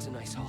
That's a nice haul.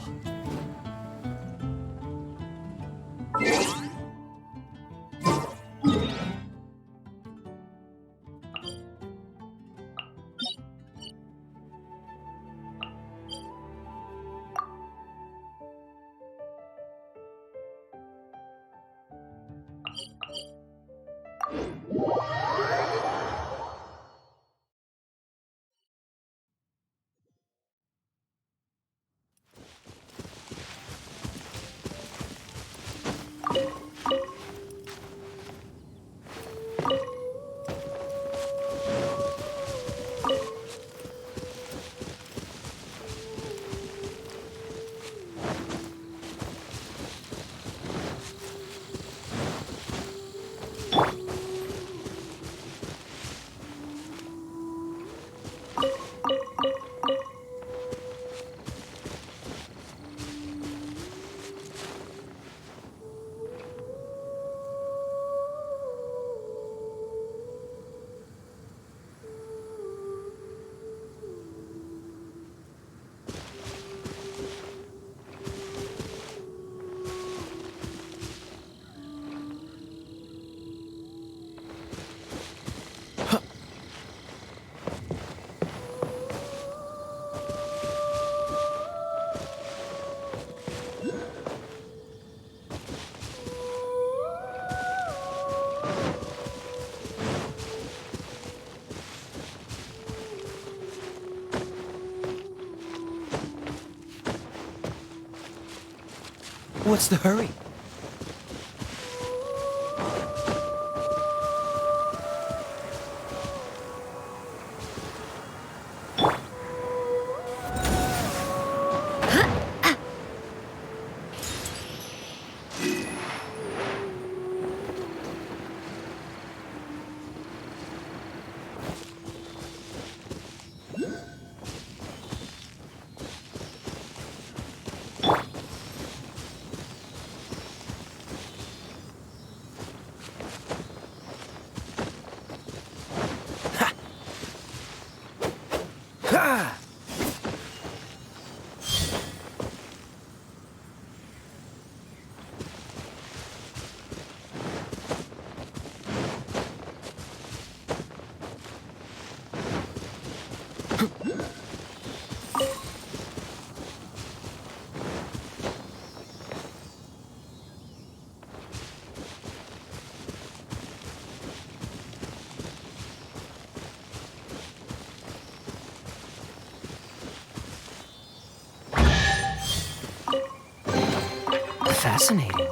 What's the hurry? Fascinating.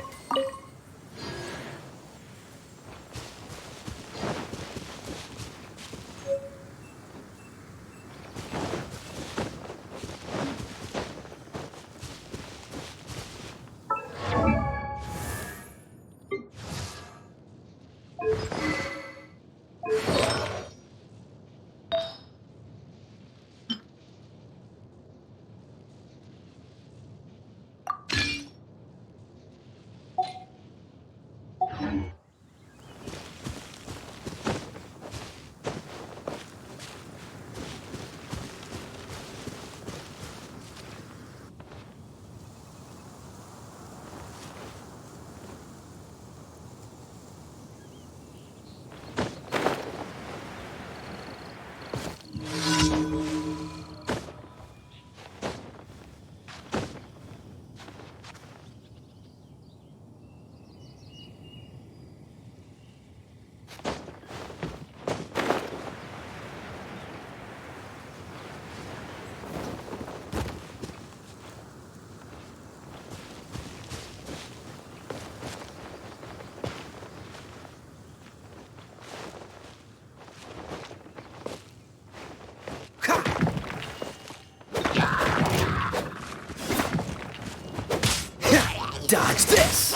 Dodge this!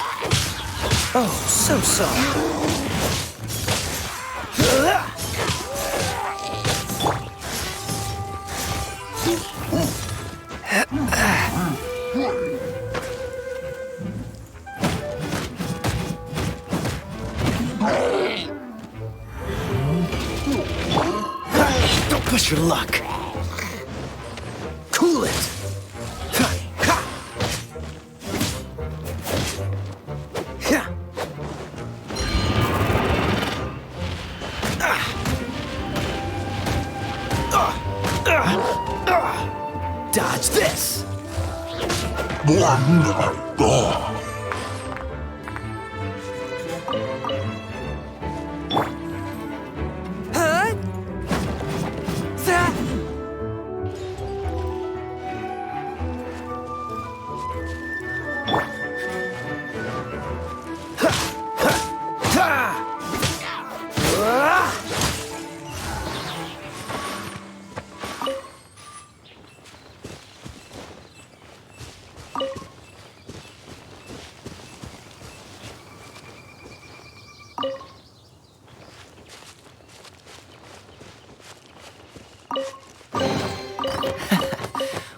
Oh, so sorry. Don't push your luck. Cool it. Huh? That.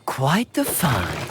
Quite the find.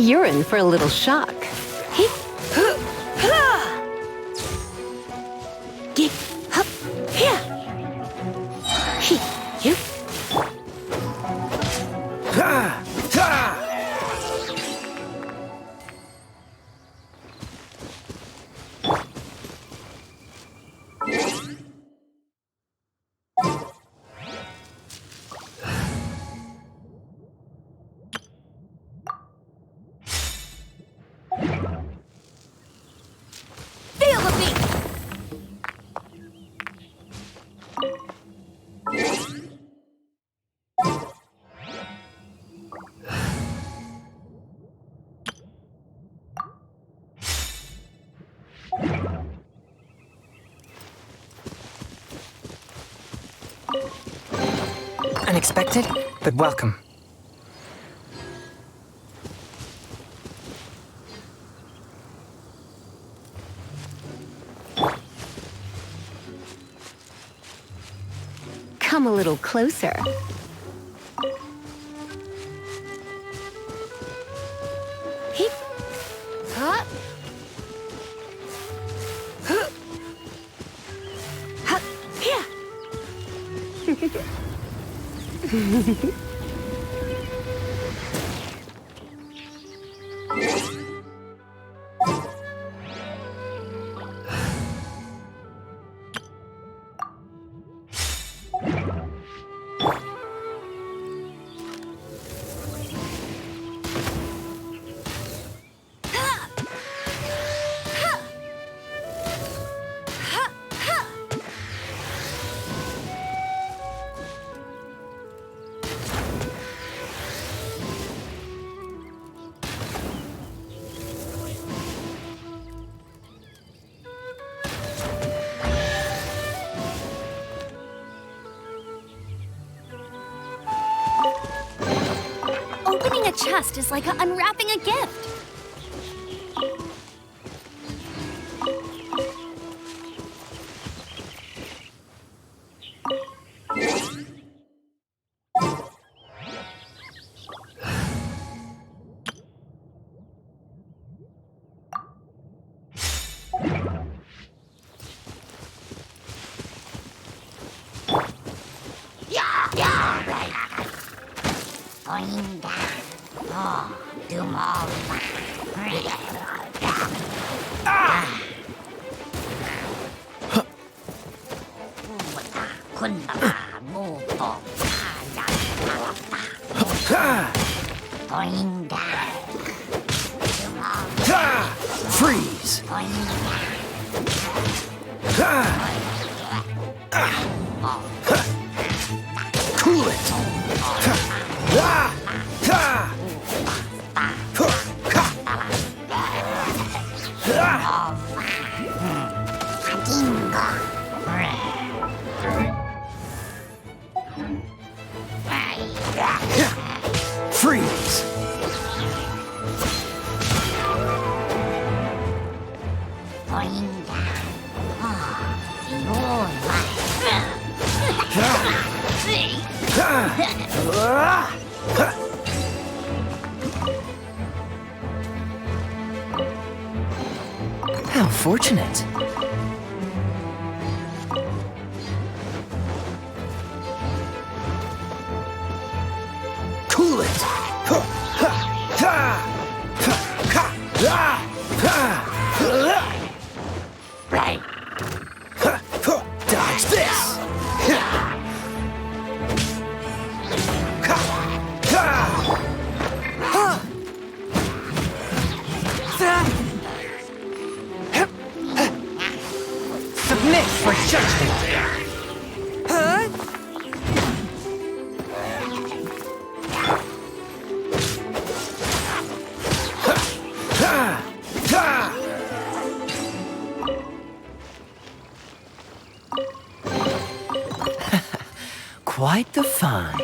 You're in for a little shock. Unexpected, but welcome. Come a little closer. Opening a chest is like unwrapping a gift. Freeze! Cool it! Freeze! How fortunate. Cool it! Dodge this! Submit for judgment! Quite the find.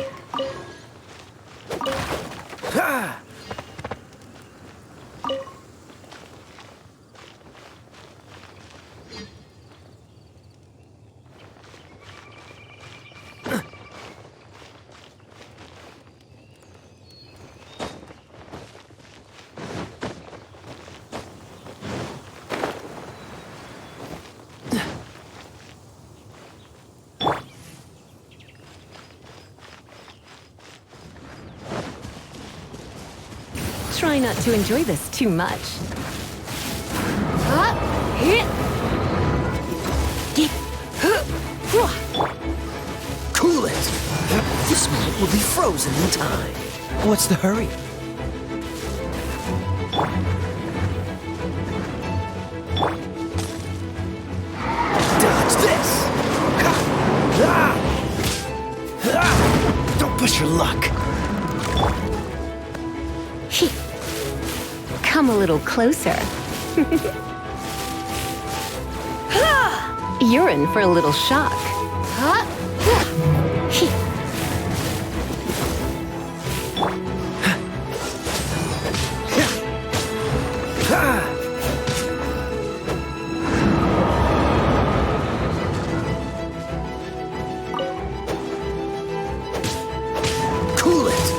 Try not to enjoy this too much. Cool it! This moment will be frozen in time. What's the hurry? Dodge this! Don't push your luck. Come a little closer. You're in for a little shock. Cool it!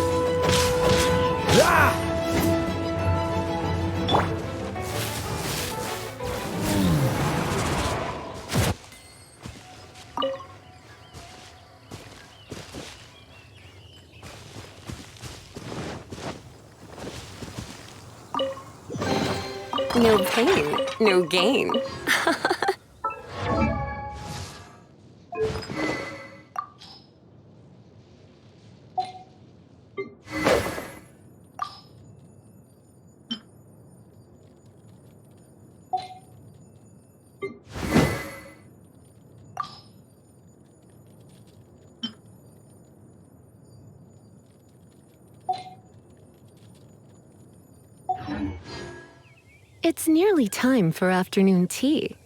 No pain, no gain. It's nearly time for afternoon tea.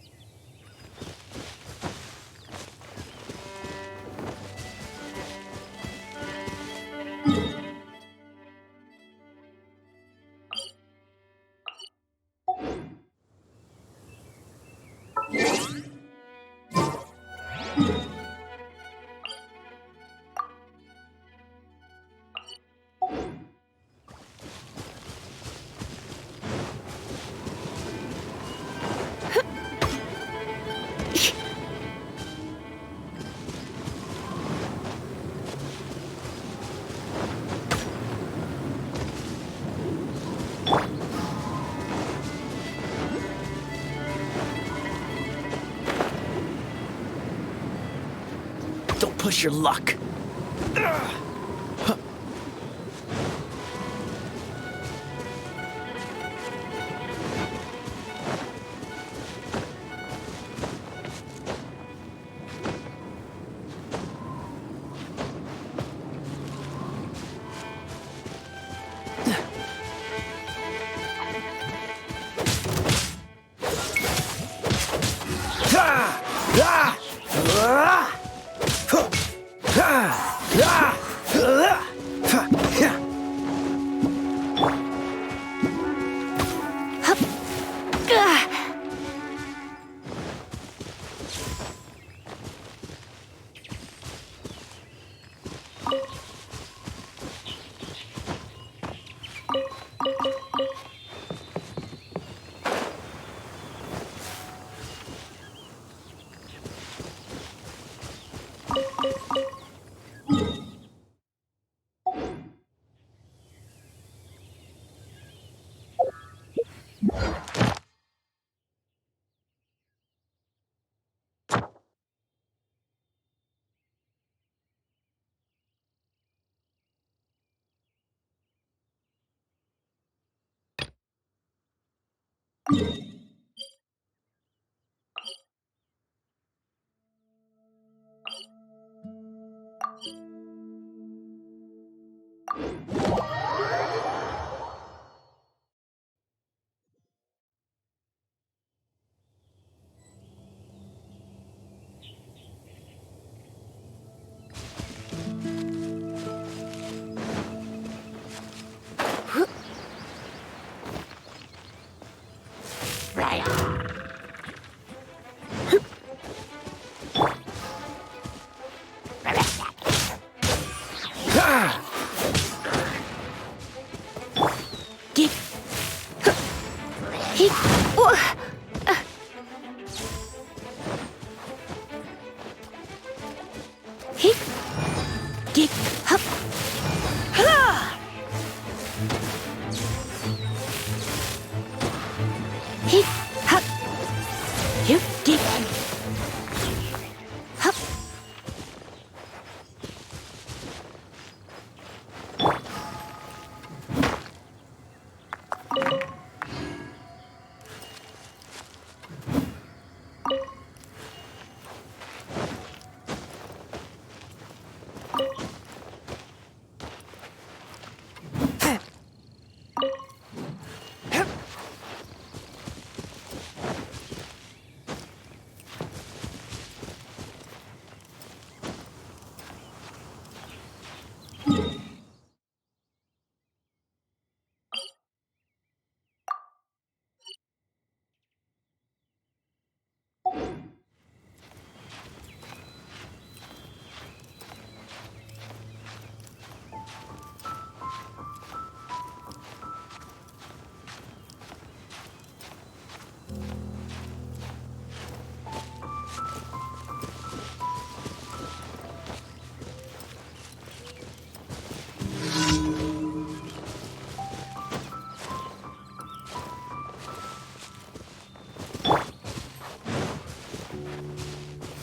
Don't push your luck.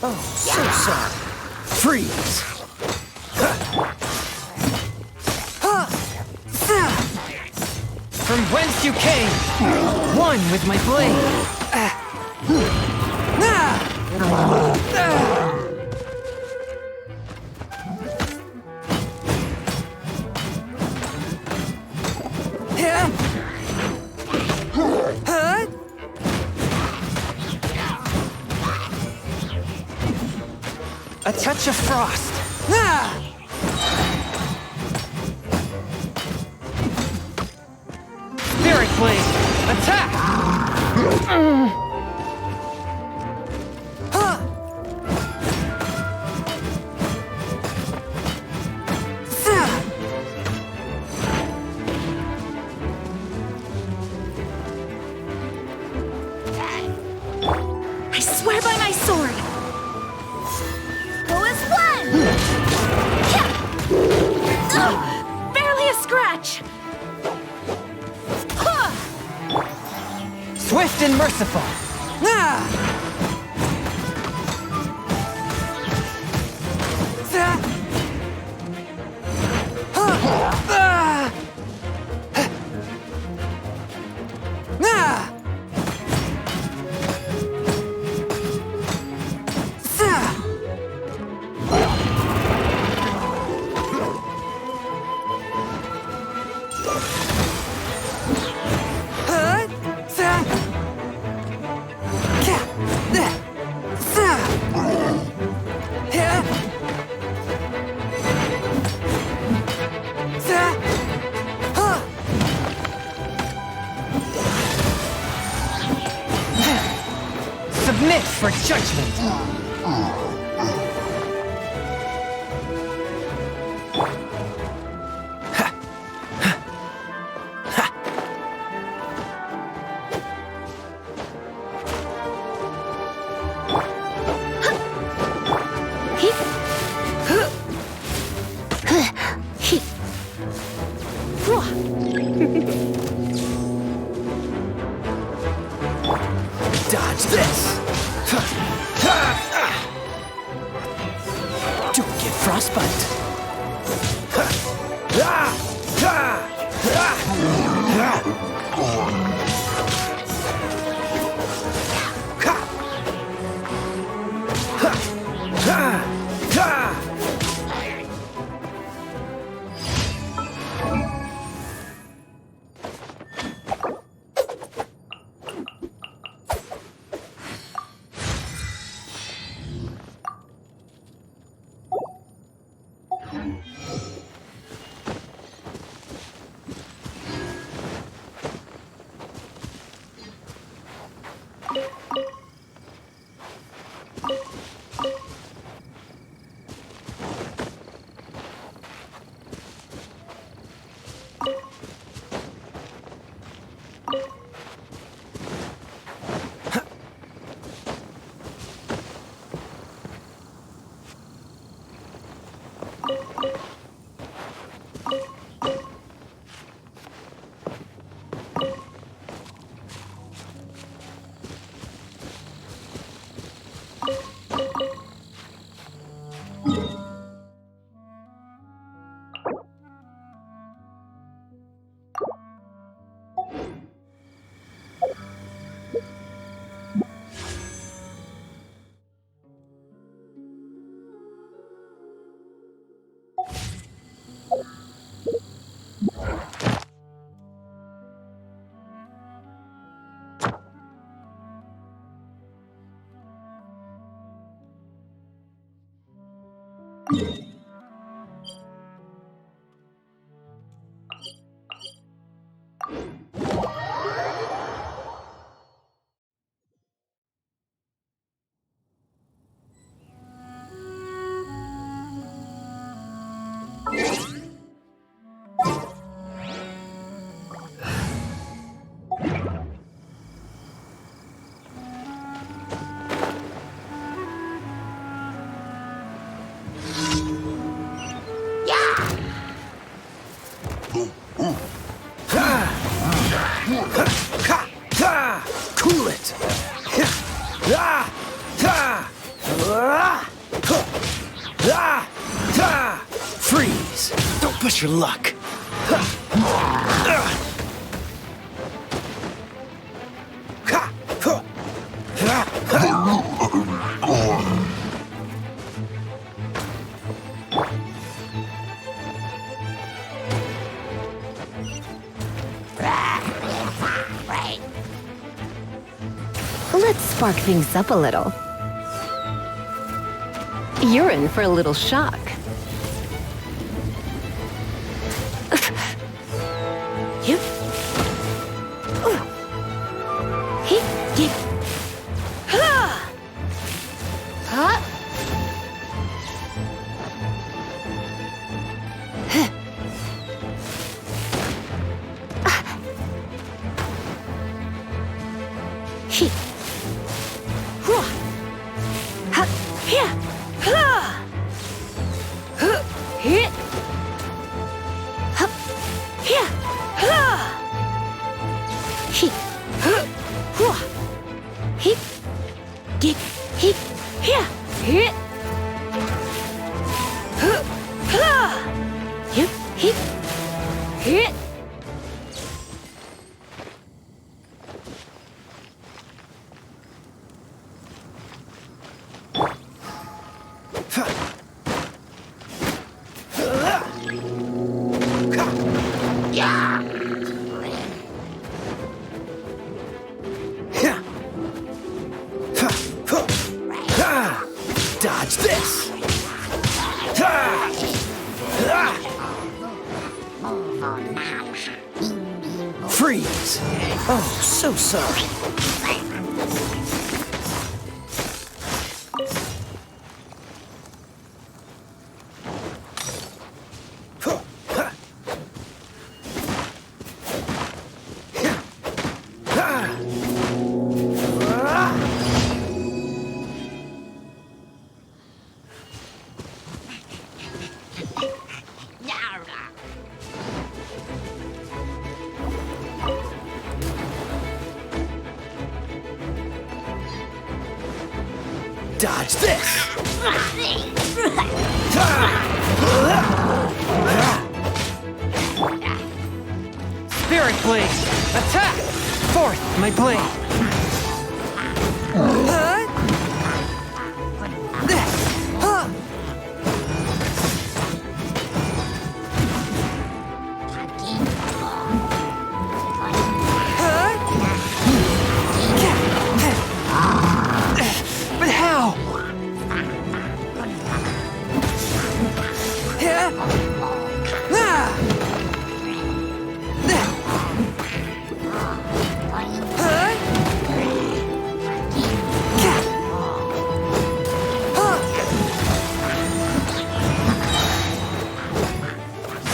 Oh, so sorry. Freeze! From whence you came, one with my blade. A touch of frost. Spirit blade, attack! I swear by my sword! Go as one! Barely a scratch! Swift and merciful. for judgment. Dodge this! Don't get frostbite! Cool it! Freeze! Don't push your luck! Let's spark things up a little. You're in for a little shock. Yep. Dodge this! Freeze! Oh, so sorry. Dodge this! Spirit Blade! Attack! Fourth, my blade! But how?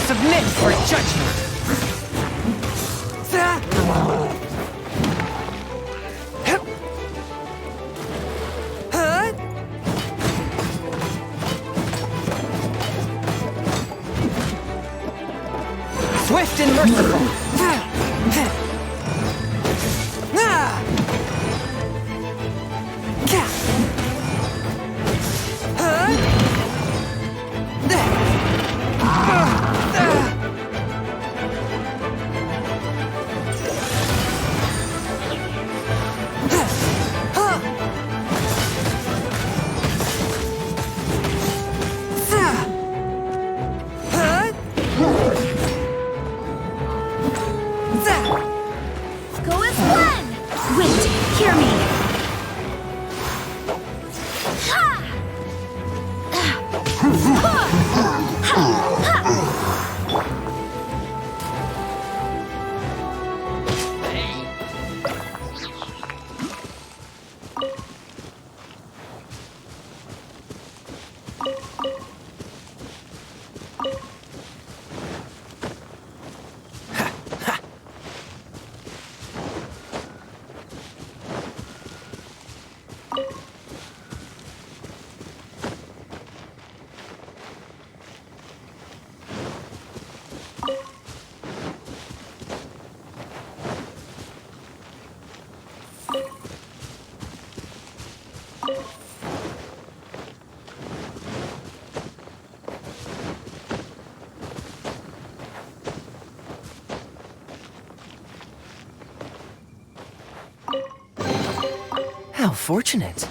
Submit for judgment! Swift and merciful! Go as one! Wait, hear me! Ha! How fortunate.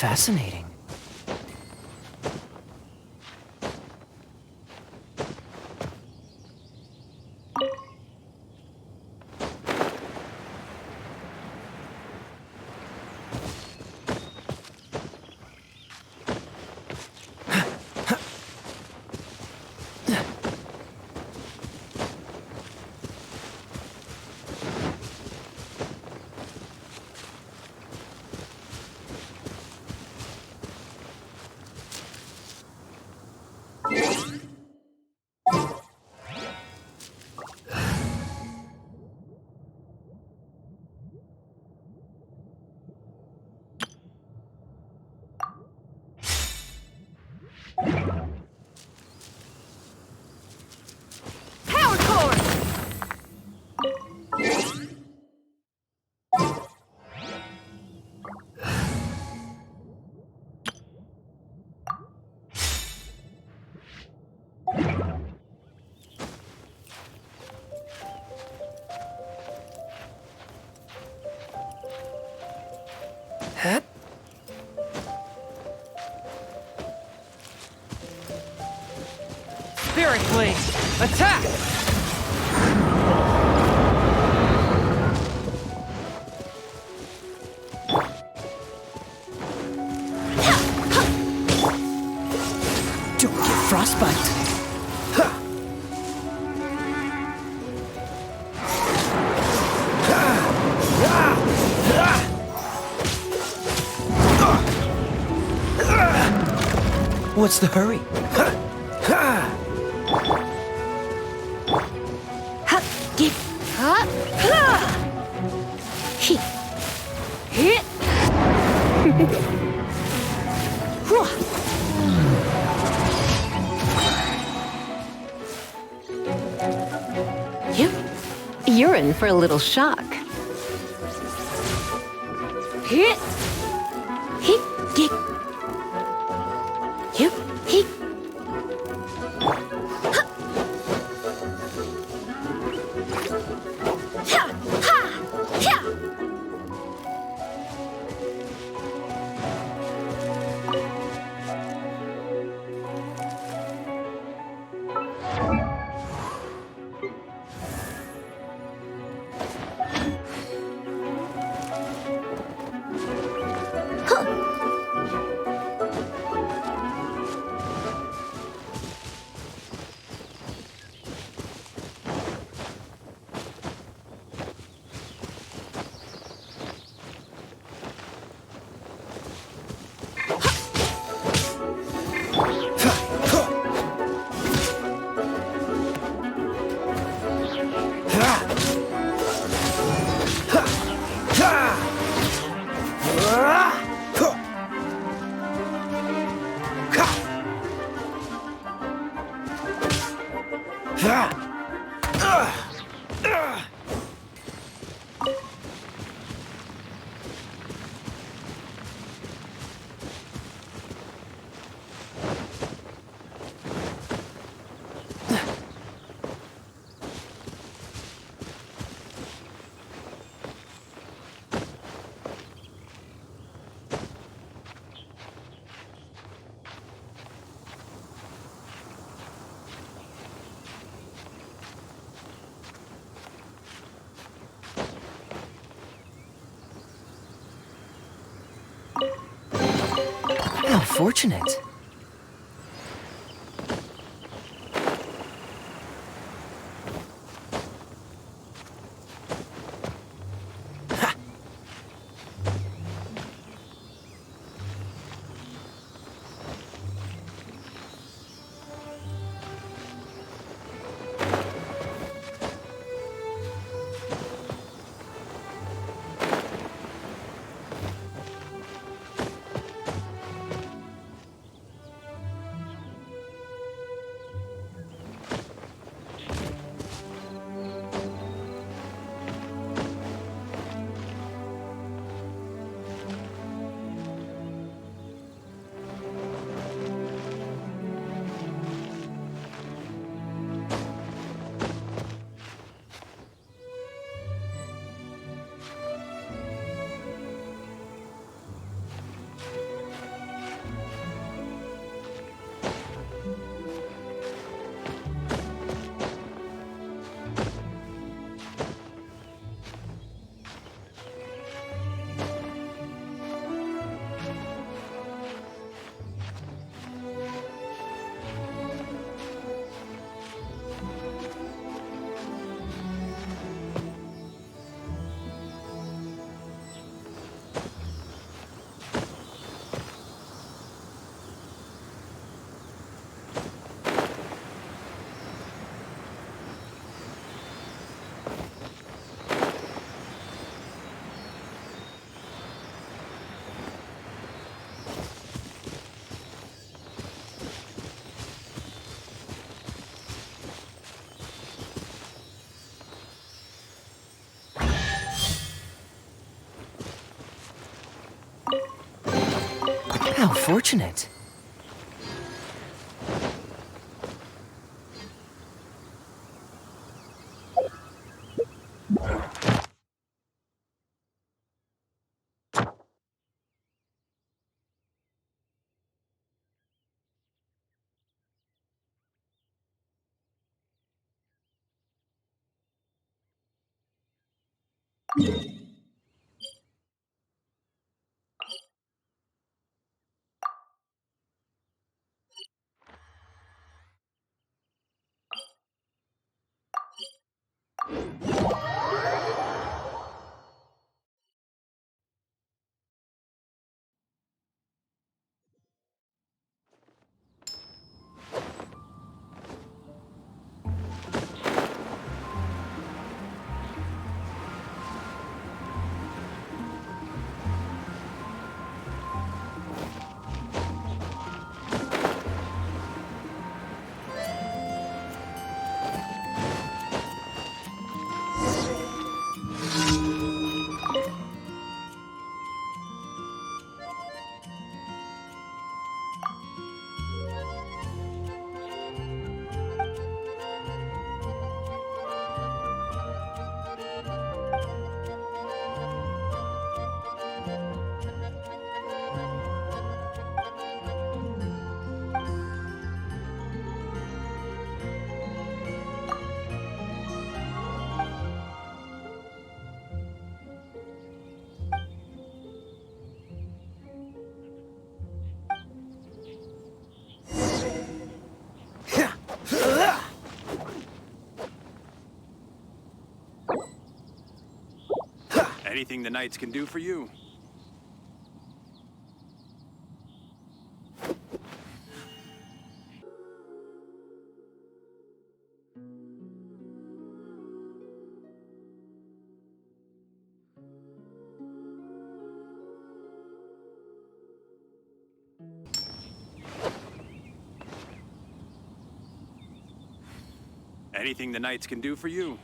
Fascinating. Power core! Hup. Spirit Blade, attack! Don't get frostbite. What's the hurry? Hup, get, hup, ha! He, hit. Whew. Yep, you're in for a little shock. Hit, hit, get. Yep, hit. How fortunate. How fortunate. Anything the knights can do for you? Anything the knights can do for you?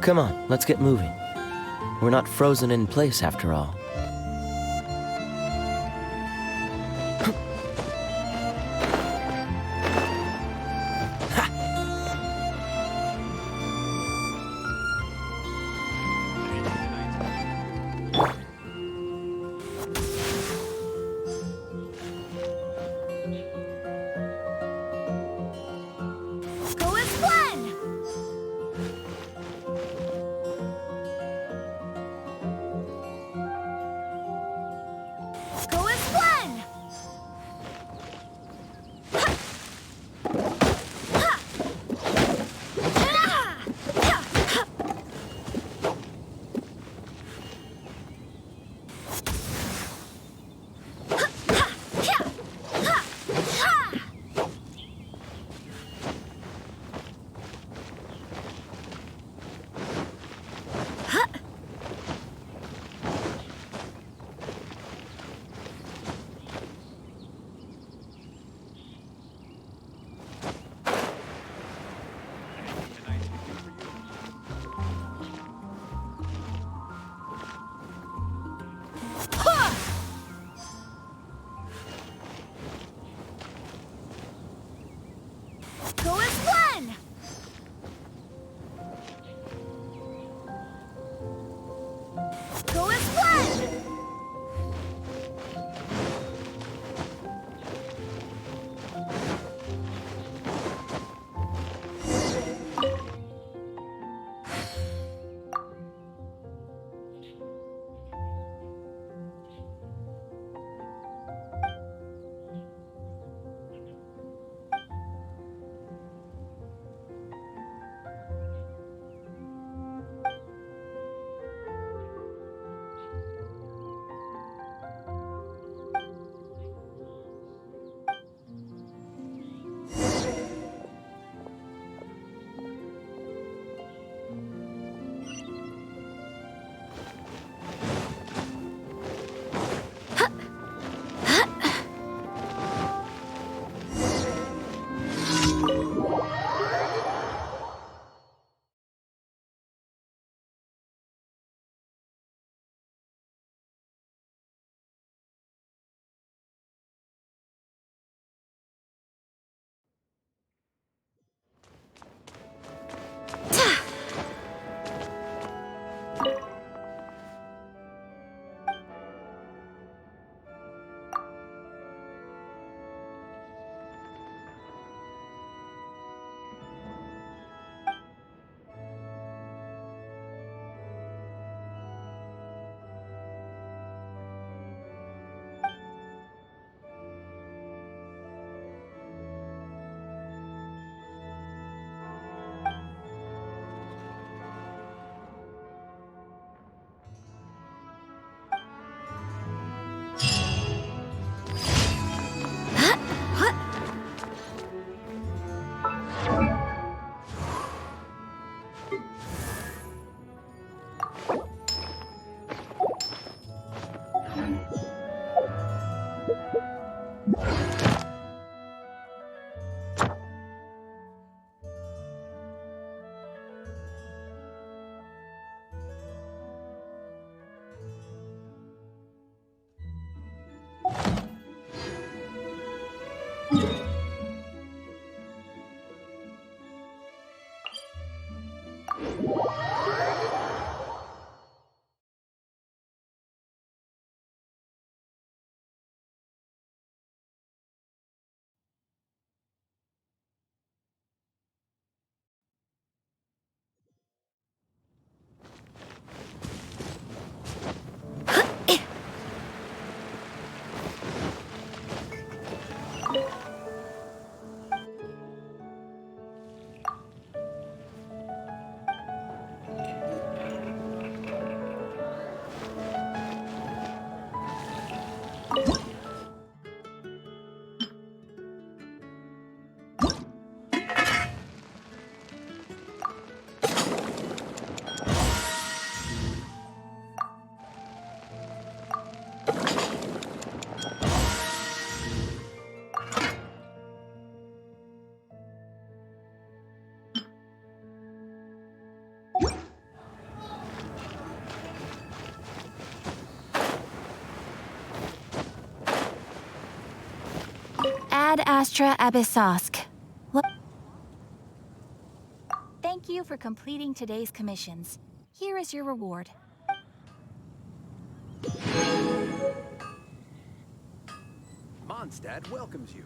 Come on, let's get moving. We're not frozen in place after all. Go as planned! Astra Abyssosk. What? Thank you for completing today's commissions. Here is your reward. Mondstadt welcomes you.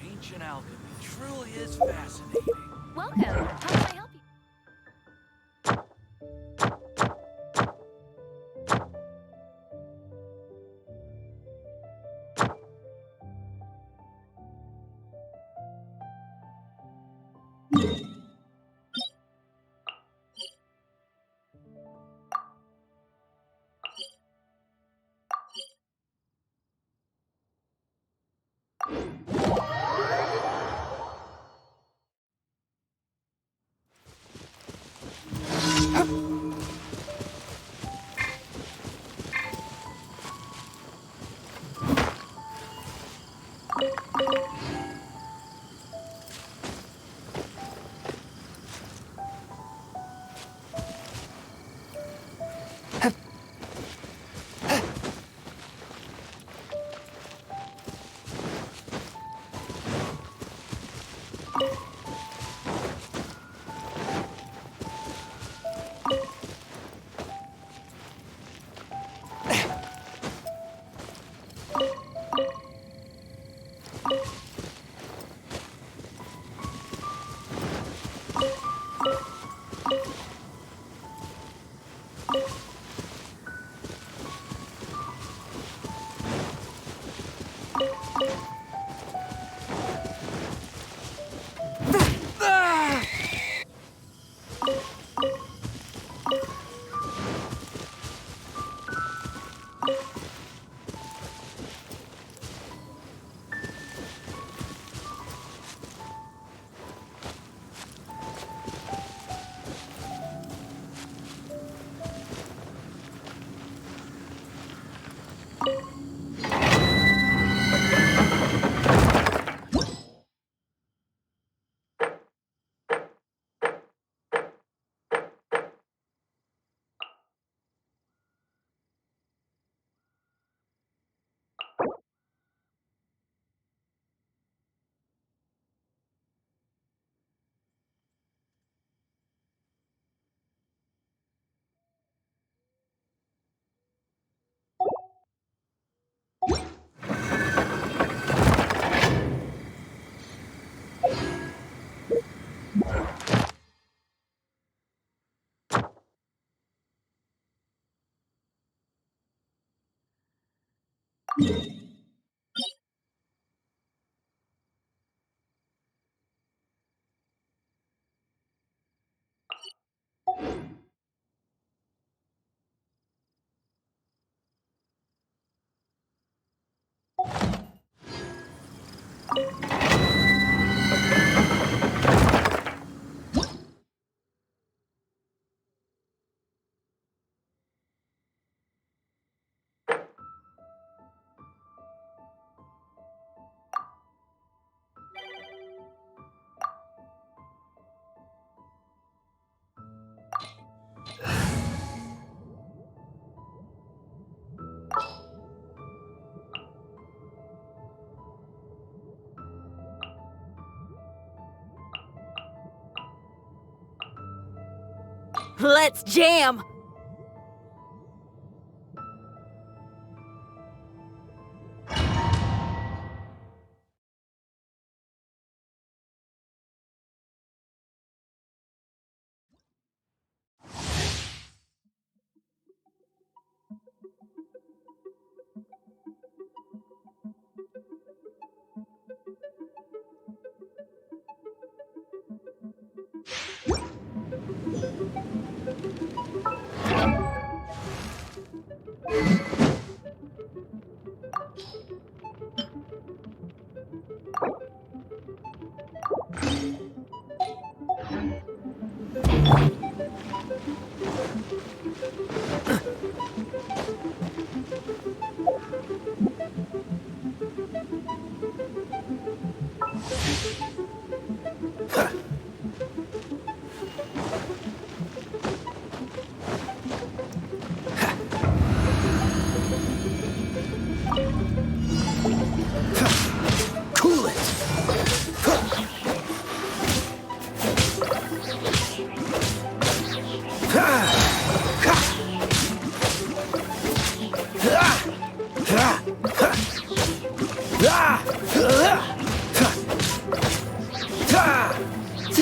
Ancient alchemy truly is fascinating. Welcome. How can I help you? Let's jam!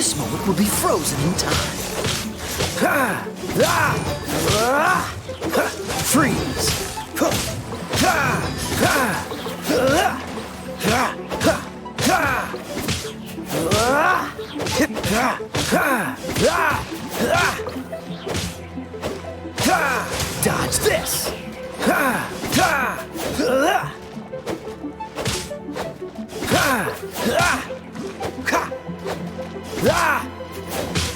This moment will be frozen in time. Freeze! Dodge this!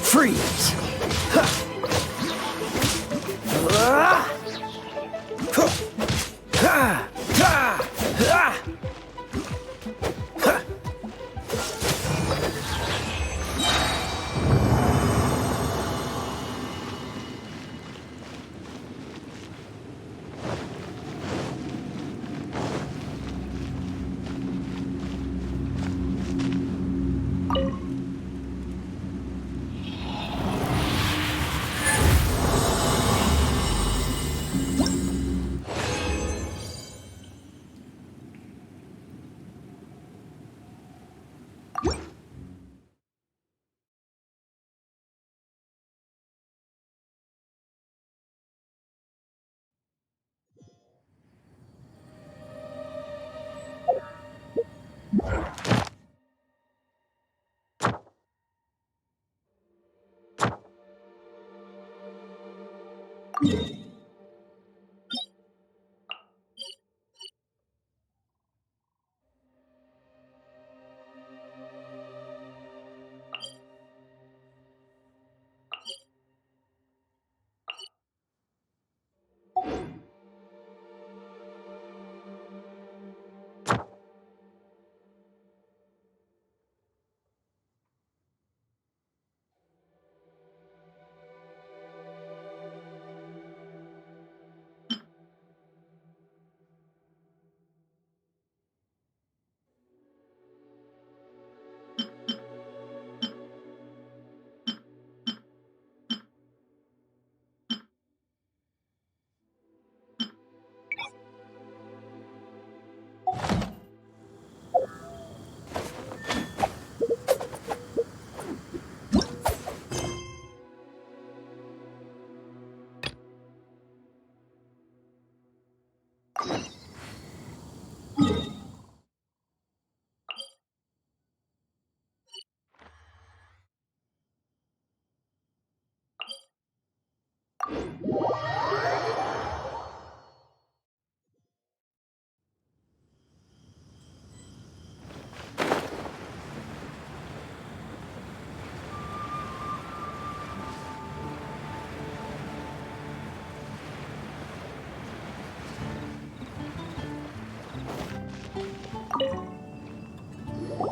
Freeze!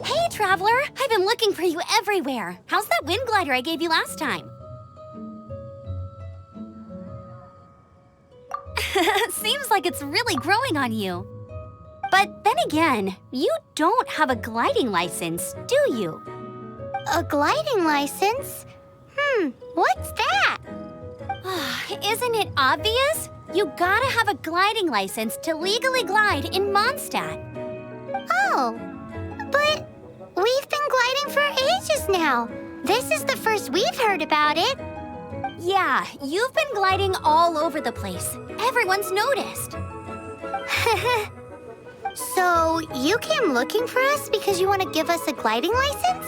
Hey, Traveler! I've been looking for you everywhere. How's that wind glider I gave you last time? Seems like it's really growing on you. But then again, you don't have a gliding license, do you? A gliding license? What's that? Isn't it obvious? You gotta have a gliding license to legally glide in Mondstadt. Oh, but we've been gliding for ages now. This is the first we've heard about it. Yeah, you've been gliding all over the place. Everyone's noticed. So you came looking for us because you want to give us a gliding license?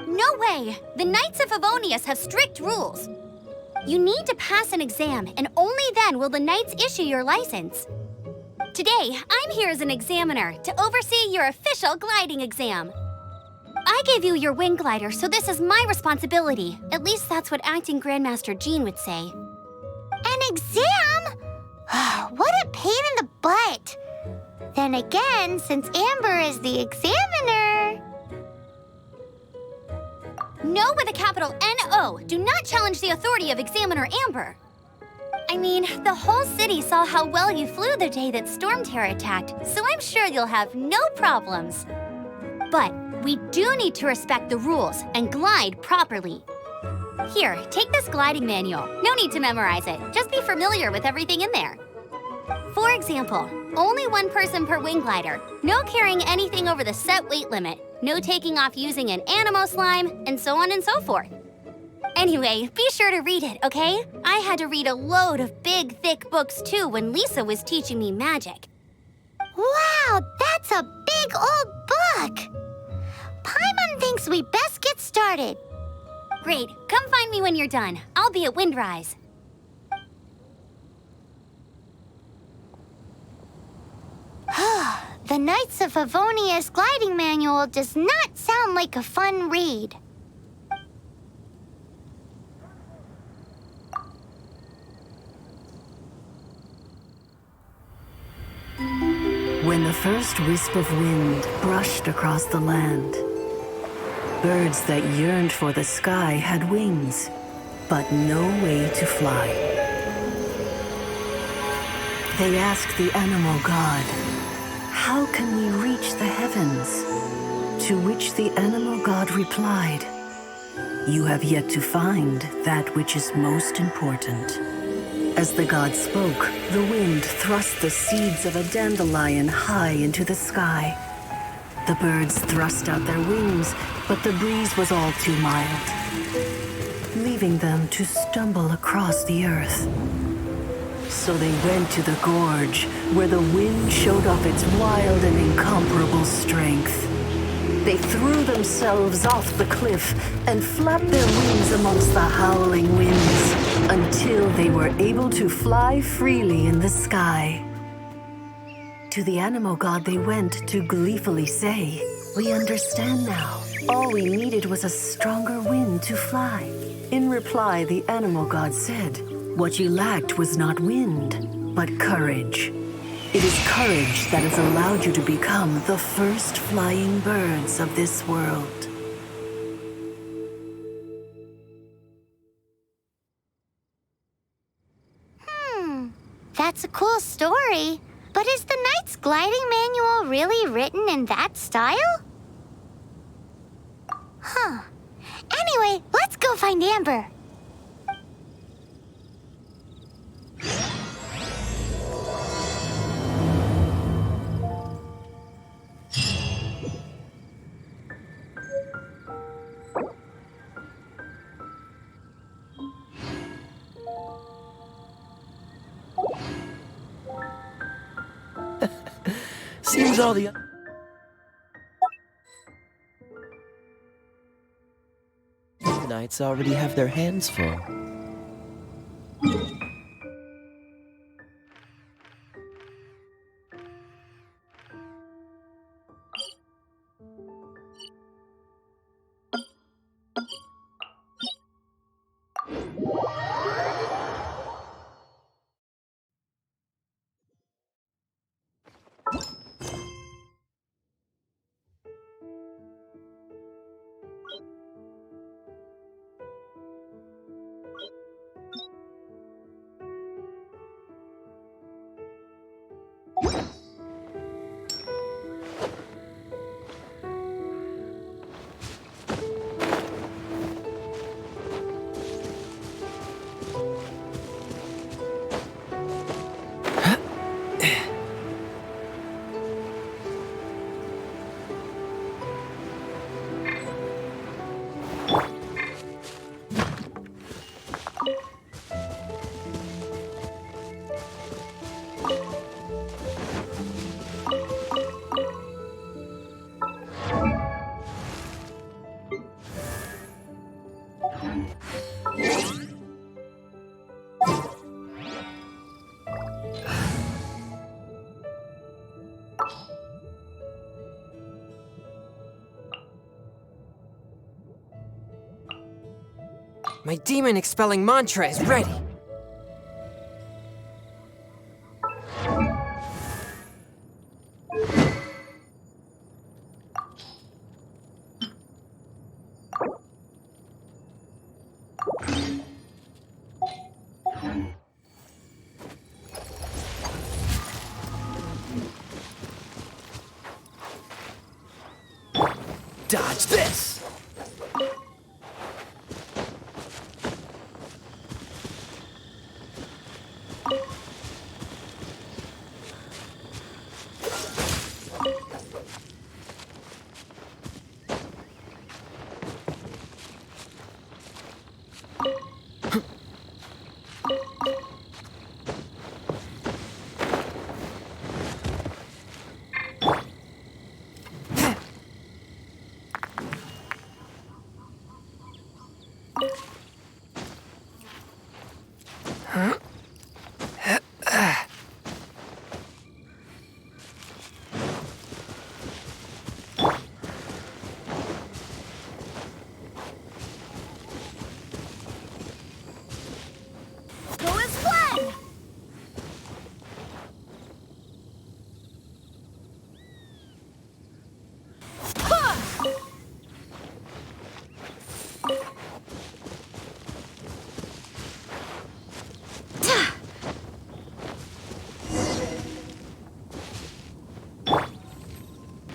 No way! The Knights of Favonius have strict rules. You need to pass an exam, and only then will the Knights issue your license. Today, I'm here as an examiner to oversee your official gliding exam. I gave you your wing glider, so this is my responsibility. At least that's what Acting Grandmaster Jean would say. An exam? What a pain in the butt. Then again, since Amber is the examiner... No with a capital N-O. Do not challenge the authority of Examiner Amber. I mean, the whole city saw how well you flew the day that Storm Terror attacked, so I'm sure you'll have no problems. But we do need to respect the rules and glide properly. Here, take this gliding manual. No need to memorize it. Just be familiar with everything in there. For example, only one person per wing glider. No carrying anything over the set weight limit. no taking off using an animo slime, and so on and so forth. Anyway, be sure to read it, okay? I had to read a load of big, thick books too when Lisa was teaching me magic. Wow, that's a big old book! Paimon thinks we best get started. Great, come find me when you're done. I'll be at Windrise. The Knights of Favonia's gliding manual does not sound like a fun read. When the first wisp of wind brushed across the land, birds that yearned for the sky had wings, but no way to fly. They asked the animal god, "How can we reach the heavens?" To which the animal god replied, "You have yet to find that which is most important." As the god spoke, the wind thrust the seeds of a dandelion high into the sky. The birds thrust out their wings, but the breeze was all too mild, leaving them to stumble across the earth. So they went to the gorge, where the wind showed off its wild and incomparable strength. They threw themselves off the cliff and flapped their wings amongst the howling winds until they were able to fly freely in the sky. To the animal god they went to gleefully say, "We understand now. All we needed was a stronger wind to fly." In reply, the animal god said, "What you lacked was not wind, but courage. It is courage that has allowed you to become the first flying birds of this world." That's a cool story. But is the Knight's gliding manual really written in that style? Huh. Anyway, let's go find Amber. Seems all the knights already have their hands full. My demon expelling mantra is ready. Dodge this! Go as one!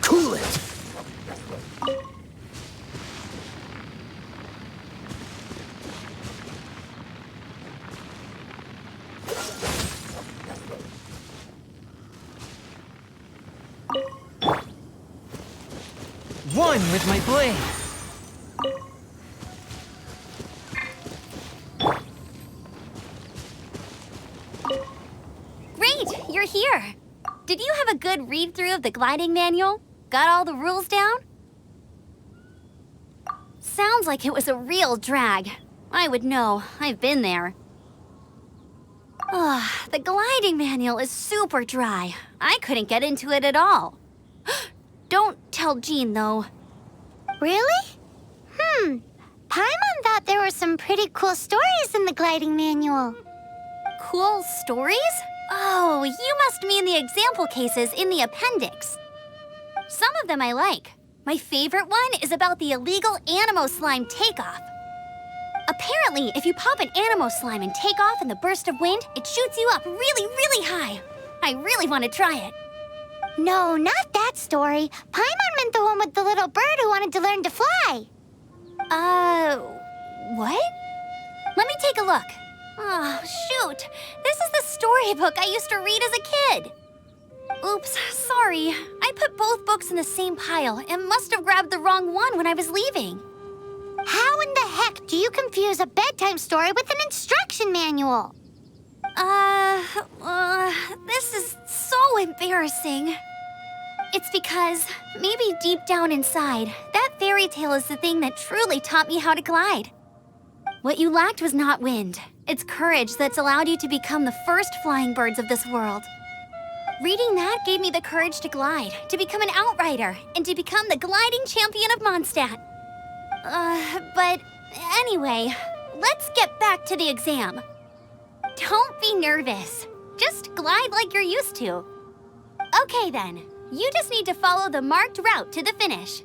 Cool it! One with my blade. Great, you're here. Did you have a good read-through of the gliding manual? Got all the rules down? Sounds like it was a real drag. I would know. I've been there. Ugh, the gliding manual is super dry. I couldn't get into it at all. Don't tell Jean, though. Really? Paimon thought there were some pretty cool stories in the gliding manual. Cool stories? Oh, you must mean the example cases in the appendix. Some of them I like. My favorite one is about the illegal Animo slime takeoff. Apparently, if you pop an Animo slime and take off in the burst of wind, it shoots you up really, really high. I really want to try it. No, not that story. Paimon meant the one with the little bird who wanted to learn to fly. What? Let me take a look. Oh, shoot. This is the storybook I used to read as a kid. Oops, sorry. I put both books in the same pile and must have grabbed the wrong one when I was leaving. How in the heck do you confuse a bedtime story with an instruction manual? This is so embarrassing. It's because maybe deep down inside, that fairy tale is the thing that truly taught me how to glide. What you lacked was not wind. It's courage that's allowed you to become the first flying birds of this world. Reading that gave me the courage to glide, to become an outrider, and to become the gliding champion of Mondstadt. But anyway, let's get back to the exam. Don't be nervous. Just glide like you're used to. Okay then, you just need to follow the marked route to the finish.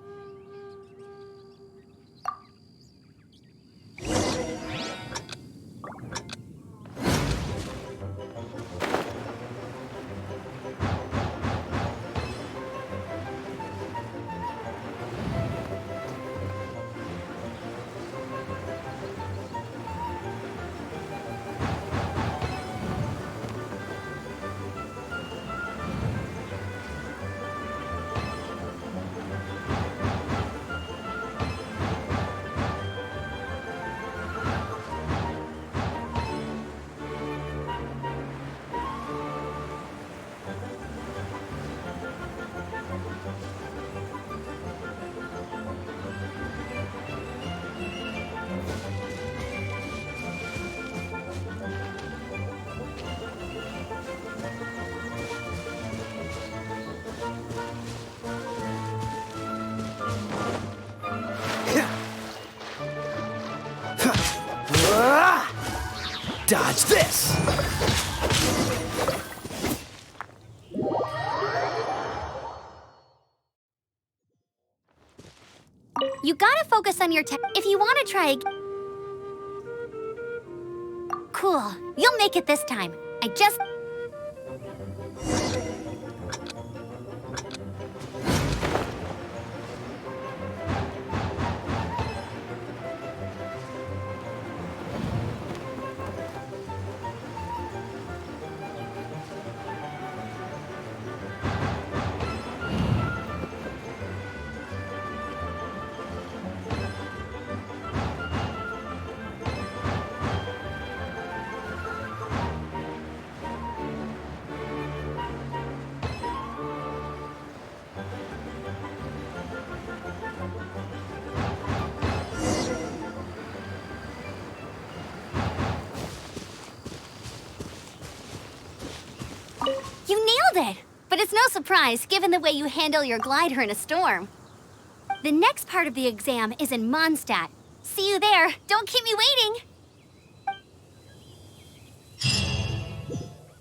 Dodge this! You gotta focus on your tech if you want to try. Cool. You'll make it this time. I just... surprise, given the way you handle your glider in a storm. The next part of the exam is in Mondstadt. See you there. Don't keep me waiting.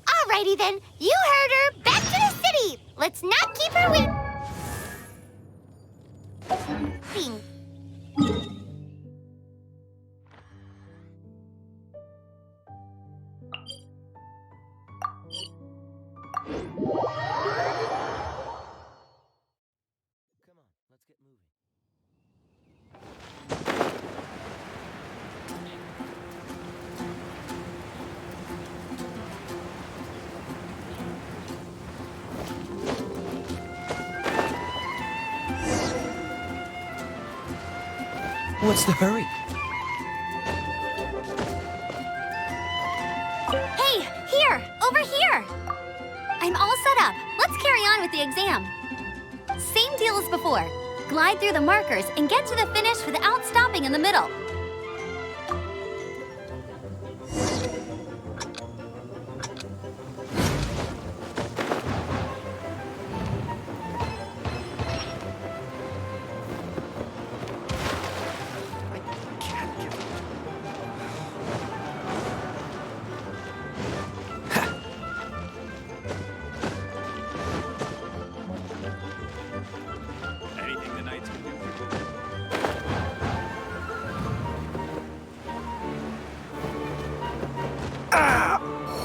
Alrighty then, you heard her. Back to the city. Let's not keep her waiting. Come on, let's get moving. What's the hurry? Hey, here! Over here! I'm all set up. Let's carry on with the exam. Same deal as before. Glide through the markers and get to the finish without stopping in the middle. Anything the knights can do for you.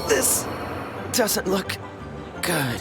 This doesn't look good.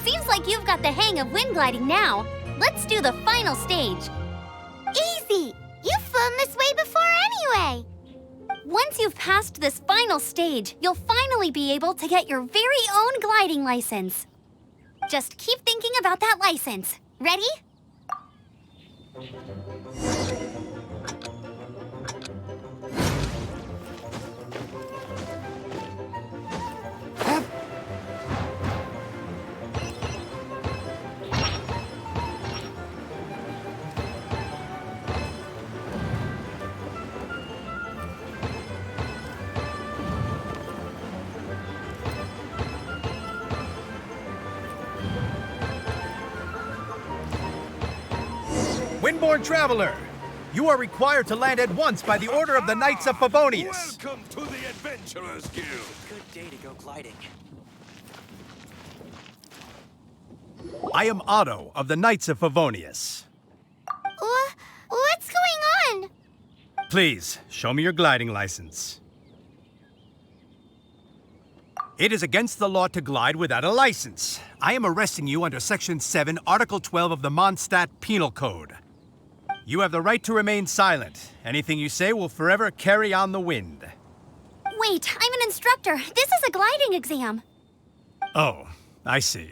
Seems like you've got the hang of wind gliding now. Let's do the final stage. Easy. You've flown this way before anyway. Once you've passed this final stage, you'll finally be able to get your very own gliding license. Just keep thinking about that license. Ready? Windborne traveler, you are required to land at once by the order of the Knights of Favonius. Welcome to the Adventurers Guild. Good day to go gliding. I am Otto of the Knights of Favonius. What's going on? Please, show me your gliding license. It is against the law to glide without a license. I am arresting you under Section 7, Article 12 of the Mondstadt Penal Code. You have the right to remain silent. Anything you say will forever carry on the wind. Wait, I'm an instructor. This is a gliding exam. Oh, I see.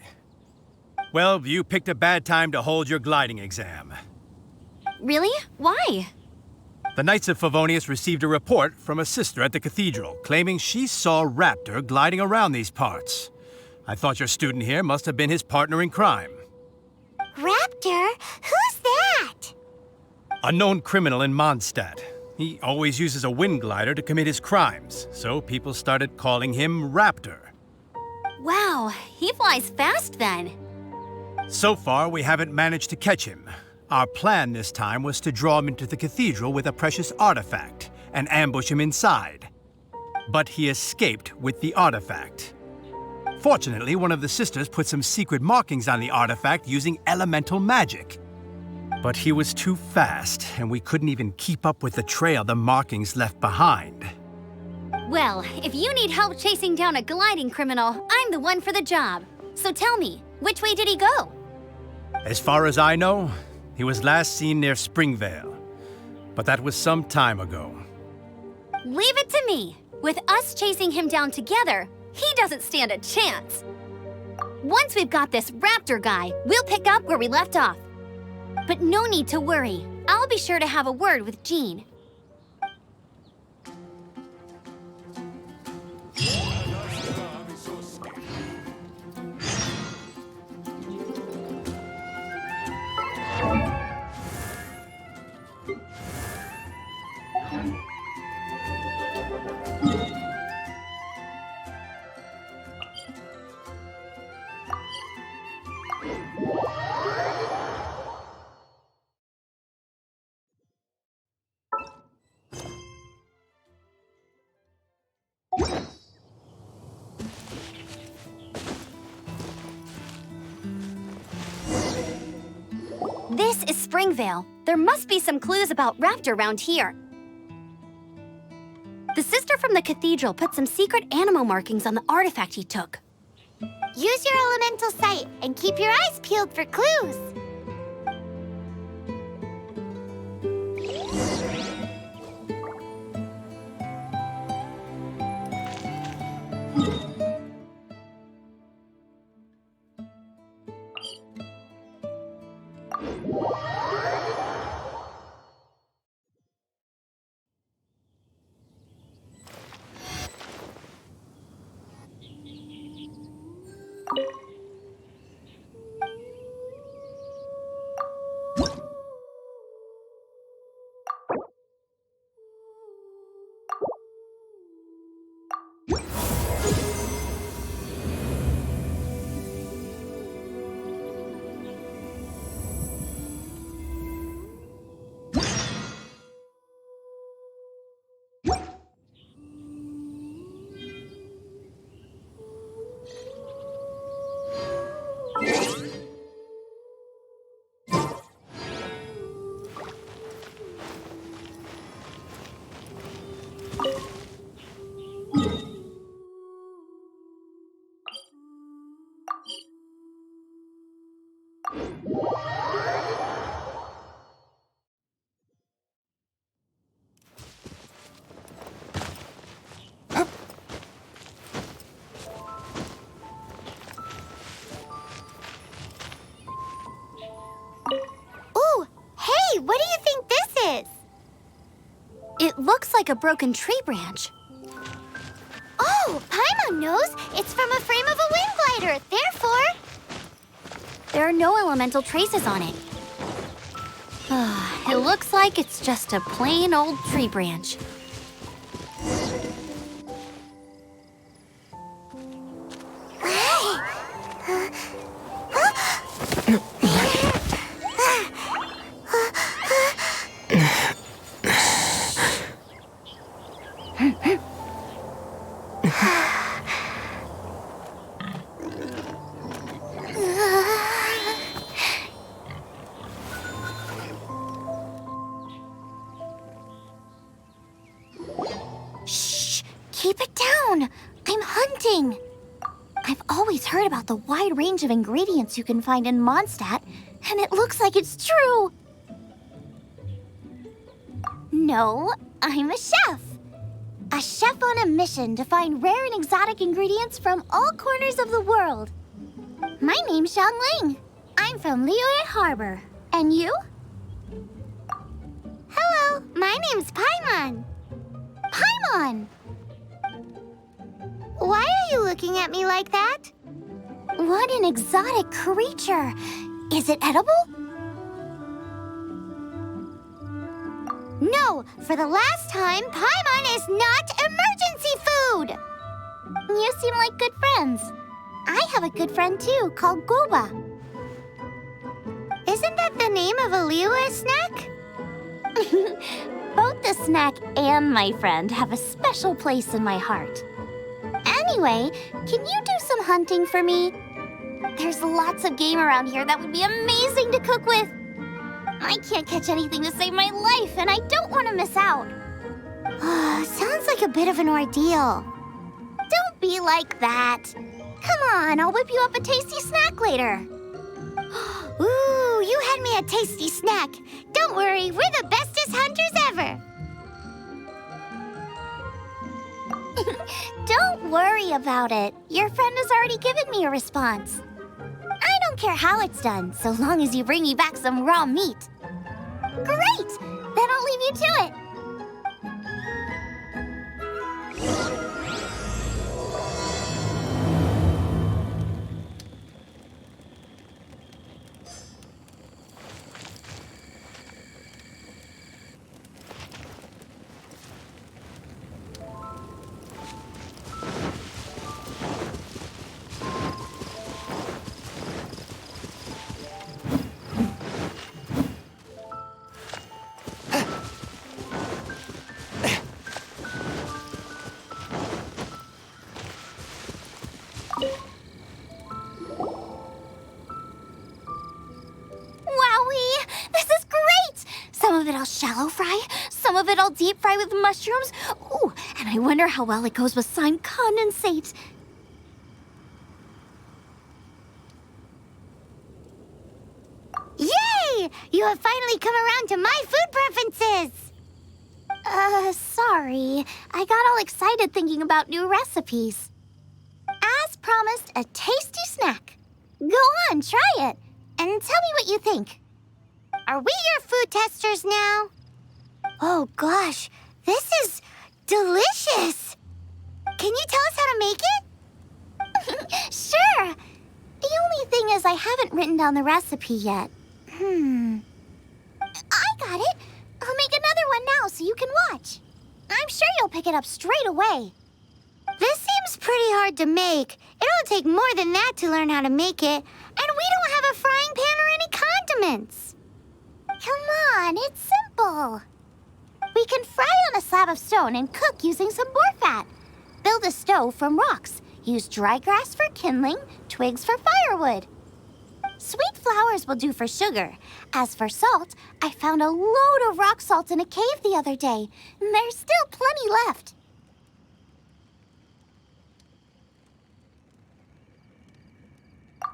Well, you picked a bad time to hold your gliding exam. Really? Why? The Knights of Favonius received a report from a sister at the cathedral claiming she saw Raptor gliding around these parts. I thought your student here must have been his partner in crime. Raptor? Who's that? A known criminal in Mondstadt. He always uses a wind glider to commit his crimes, so people started calling him Raptor. Wow, he flies fast then. So far, we haven't managed to catch him. Our plan this time was to draw him into the cathedral with a precious artifact and ambush him inside. But he escaped with the artifact. Fortunately, one of the sisters put some secret markings on the artifact using elemental magic. But he was too fast, and we couldn't even keep up with the trail the markings left behind. Well, if you need help chasing down a gliding criminal, I'm the one for the job. So tell me, which way did he go? As far as I know, he was last seen near Springvale. But that was some time ago. Leave it to me. With us chasing him down together, he doesn't stand a chance. Once we've got this Raptor guy, we'll pick up where we left off. But no need to worry. I'll be sure to have a word with Jean. This is Springvale. There must be some clues about Raptor around here. The sister from the cathedral put some secret animal markings on the artifact he took. Use your elemental sight and keep your eyes peeled for clues. What do you think this is? It looks like a broken tree branch. Oh, Paimon knows. It's from a frame of a wind glider. Therefore, there are no elemental traces on it. It looks like it's just a plain old tree branch. Shh! Keep it down. I'm hunting. I've always heard about the wide range of ingredients you can find in Mondstadt, and it looks like it's true. No, I'm a chef. A chef on a mission to find rare and exotic ingredients from all corners of the world. My name's Xiang Ling. I'm from Liyue Harbor. And you? Hello, my name's Paimon. Paimon! Why are you looking at me like that? What an exotic creature! Is it edible? No, for the last time, Paimon is not emergency food! You seem like good friends. I have a good friend too, called Goba. Isn't that the name of a Liyue snack? Both the snack and my friend have a special place in my heart. Anyway, can you do some hunting for me? There's lots of game around here that would be amazing to cook with. I can't catch anything to save my life, and I don't want to miss out. Sounds like a bit of an ordeal. Don't be like that. Come on, I'll whip you up a tasty snack later. Ooh, you had me a tasty snack. Don't worry, we're the bestest hunters ever. Don't worry about it. Your friend has already given me a response. I don't care how it's done, so long as you bring me back some raw meat. Great! Then I'll leave you to it. Some of it I'll shallow fry, some of it I'll deep fry with mushrooms. Ooh, and I wonder how well it goes with slime condensate. Yay! You have finally come around to my food preferences! Sorry. I got all excited thinking about new recipes. As promised, a tasty snack. Go on, try it, and tell me what you think. Are we your food testers now? Oh gosh, this is delicious! Can you tell us how to make it? Sure! The only thing is I haven't written down the recipe yet. I got it! I'll make another one now so you can watch. I'm sure you'll pick it up straight away. This seems pretty hard to make. It'll take more than that to learn how to make it. And we don't have a frying pan or any condiments. Come on, it's simple. We can fry on a slab of stone and cook using some boar fat. Build a stove from rocks. Use dry grass for kindling, twigs for firewood. Sweet flowers will do for sugar. As for salt, I found a load of rock salt in a cave the other day. And there's still plenty left.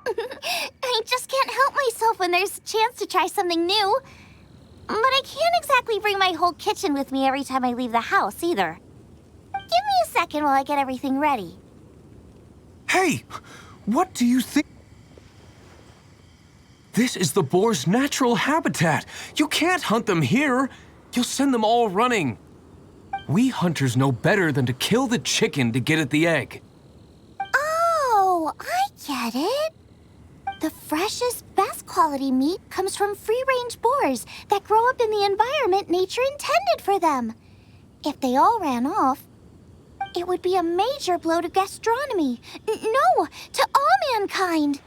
I just can't help myself when there's a chance to try something new. But I can't exactly bring my whole kitchen with me every time I leave the house, either. Give me a second while I get everything ready. Hey! What do you think? This is the boar's natural habitat. You can't hunt them here. You'll send them all running. We hunters know better than to kill the chicken to get at the egg. Oh, I get it. The freshest, best quality meat comes from free-range boars that grow up in the environment nature intended for them. If they all ran off, it would be a major blow to gastronomy. No, to all mankind.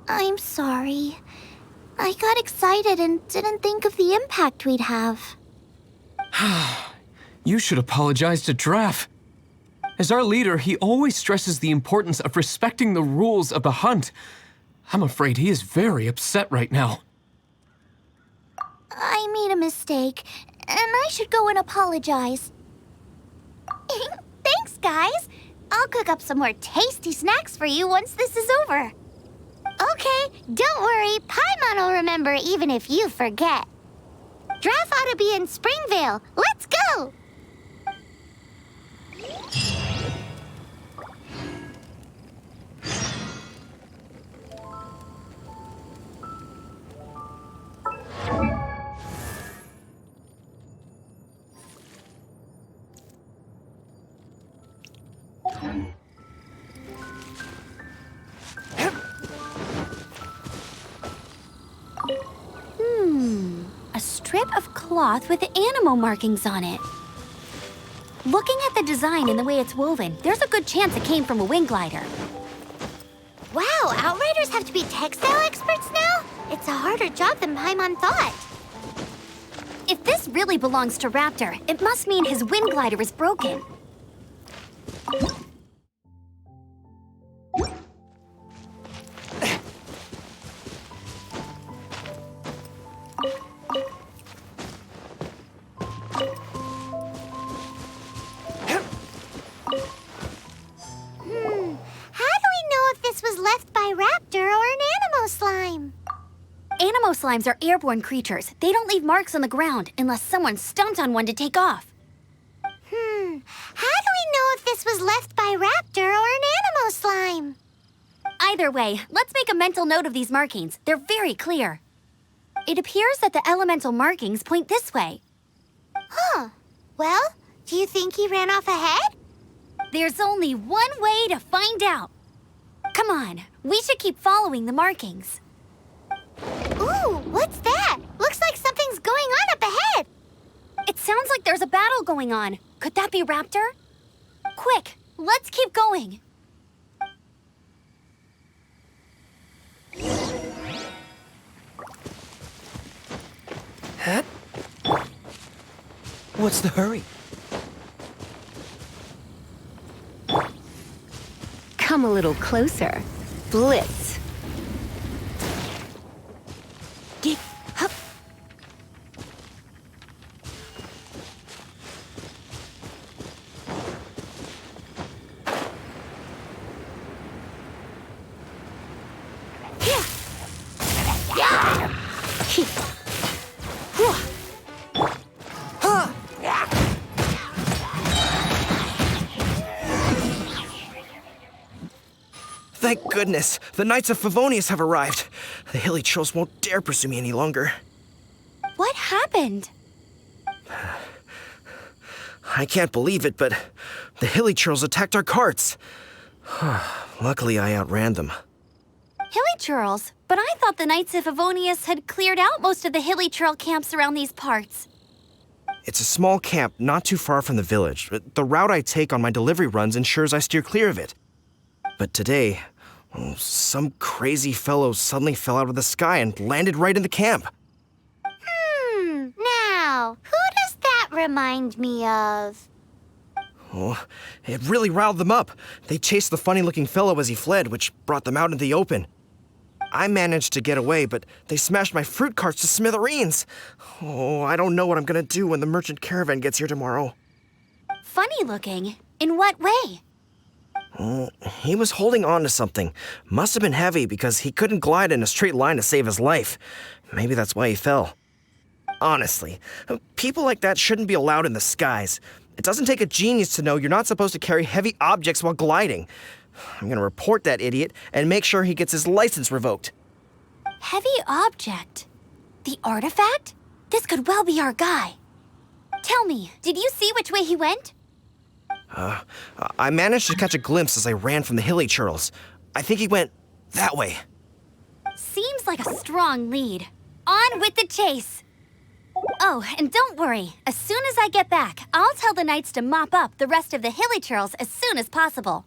I'm sorry. I got excited and didn't think of the impact we'd have. You should apologize to Draff. As our leader, he always stresses the importance of respecting the rules of the hunt. I'm afraid he is very upset right now. I made a mistake, I should go and apologize. Thanks, guys. I'll cook up some more tasty snacks for you once this is over. Okay, don't worry. Paimon will remember even if you forget. Draft ought to be in Springvale. Let's go! A strip of cloth with animal markings on it. Looking at the design and the way it's woven, there's a good chance it came from a wing glider. Wow, Outriders have to be textile experts now? It's a harder job than Paimon thought. If this really belongs to Raptor, it must mean his wind glider is broken. How do we know if this was left by Raptor or an Animo slime? Animo slimes are airborne creatures. They don't leave marks on the ground unless someone stomped on one to take off. How do we know if this was left by Raptor or an Animo slime? Either way, let's make a mental note of these markings. They're very clear. It appears that the elemental markings point this way. Huh. Well, do you think he ran off ahead? There's only one way to find out. Come on, we should keep following the markings. Ooh, what's that? Looks like something's going on up ahead. It sounds like there's a battle going on. Could that be Raptor? Quick, let's keep going. What's the hurry? Come a little closer. Blitz. Get up. Thank goodness, the Knights of Favonius have arrived. The hilly trolls won't dare pursue me any longer. What happened? I can't believe it, but the hilly trolls attacked our carts. Luckily, I outran them. Hilly churls? But I thought the Knights of Favonius had cleared out most of the hilly churl camps around these parts. It's a small camp not too far from the village. The route I take on my delivery runs ensures I steer clear of it. But today, some crazy fellow suddenly fell out of the sky and landed right in the camp. Now, who does that remind me of? Oh, it really riled them up. They chased the funny-looking fellow as he fled, which brought them out into the open. I managed to get away, but they smashed my fruit carts to smithereens. Oh, I don't know what I'm gonna do when the merchant caravan gets here tomorrow. Funny looking? In what way? He was holding on to something. Must have been heavy because he couldn't glide in a straight line to save his life. Maybe that's why he fell. Honestly, people like that shouldn't be allowed in the skies. It doesn't take a genius to know you're not supposed to carry heavy objects while gliding. I'm gonna report that idiot and make sure he gets his license revoked. Heavy object? The artifact? This could well be our guy. Tell me, did you see which way he went? I managed to catch a glimpse as I ran from the hilly churls. I think he went that way. Seems like a strong lead. On with the chase! Oh, and don't worry. As soon as I get back, I'll tell the knights to mop up the rest of the hilly churls as soon as possible.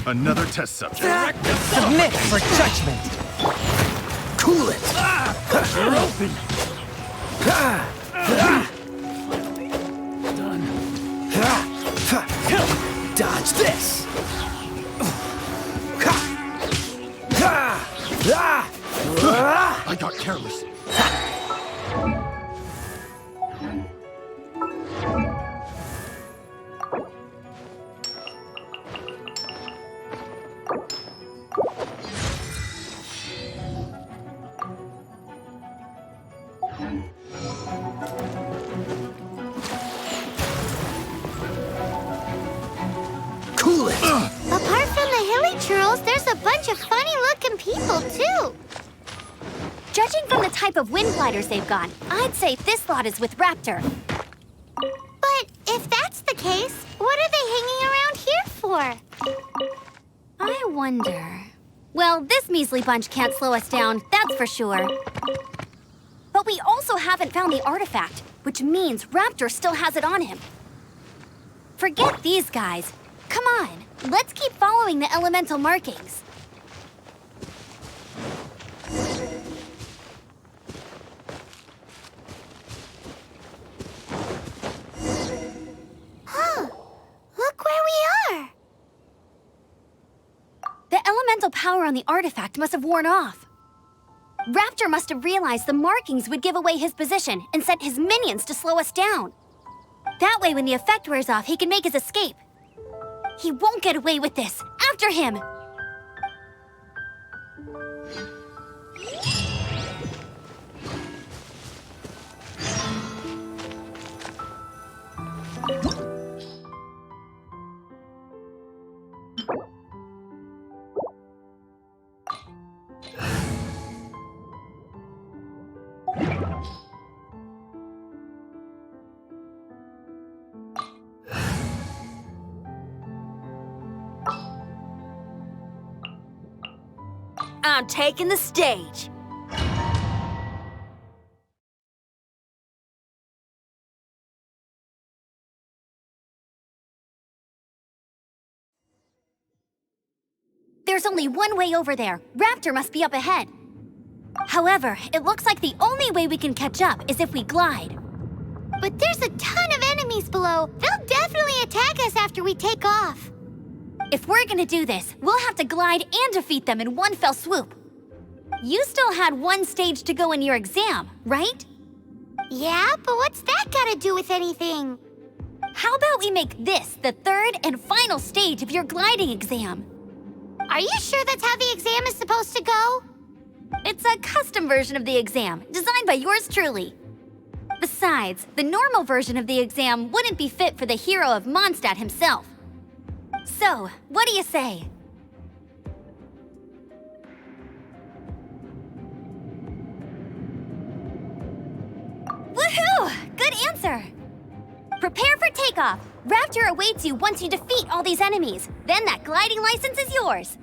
Another test subject. Submit for judgment. Cool it! You're open. Dodge this! I got careless. Cool it! Apart from the hilly churls, there's a bunch of funny-looking people, too. Judging from the type of wind gliders they've got, I'd say this lot is with Raptor. But if that's the case, what are they hanging around here for? I wonder... Well, this measly bunch can't slow us down, that's for sure. But we also haven't found the artifact, which means Raptor still has it on him. Forget these guys. Come on, let's keep following the elemental markings. Huh. Look where we are. The elemental power on the artifact must have worn off. Raptor must have realized the markings would give away his position and sent his minions to slow us down. That way, when the effect wears off, he can make his escape. He won't get away with this. After him! I'm taking the stage. There's only one way over there. Raptor must be up ahead. However, it looks like the only way we can catch up is if we glide. But there's a ton of enemies below. They'll definitely attack us after we take off. If we're gonna do this, we'll have to glide and defeat them in one fell swoop. You still had one stage to go in your exam, right? Yeah, but what's that gotta do with anything? How about we make this the third and final stage of your gliding exam? Are you sure that's how the exam is supposed to go? It's a custom version of the exam, designed by yours truly. Besides, the normal version of the exam wouldn't be fit for the hero of Mondstadt himself. So, what do you say? Woohoo! Good answer! Prepare for takeoff. Raptor awaits you once you defeat all these enemies. Then that gliding license is yours.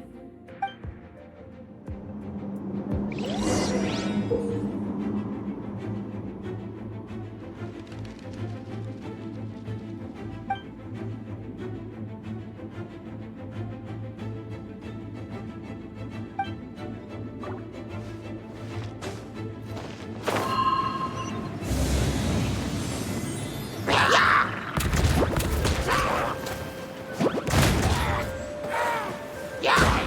Yeah!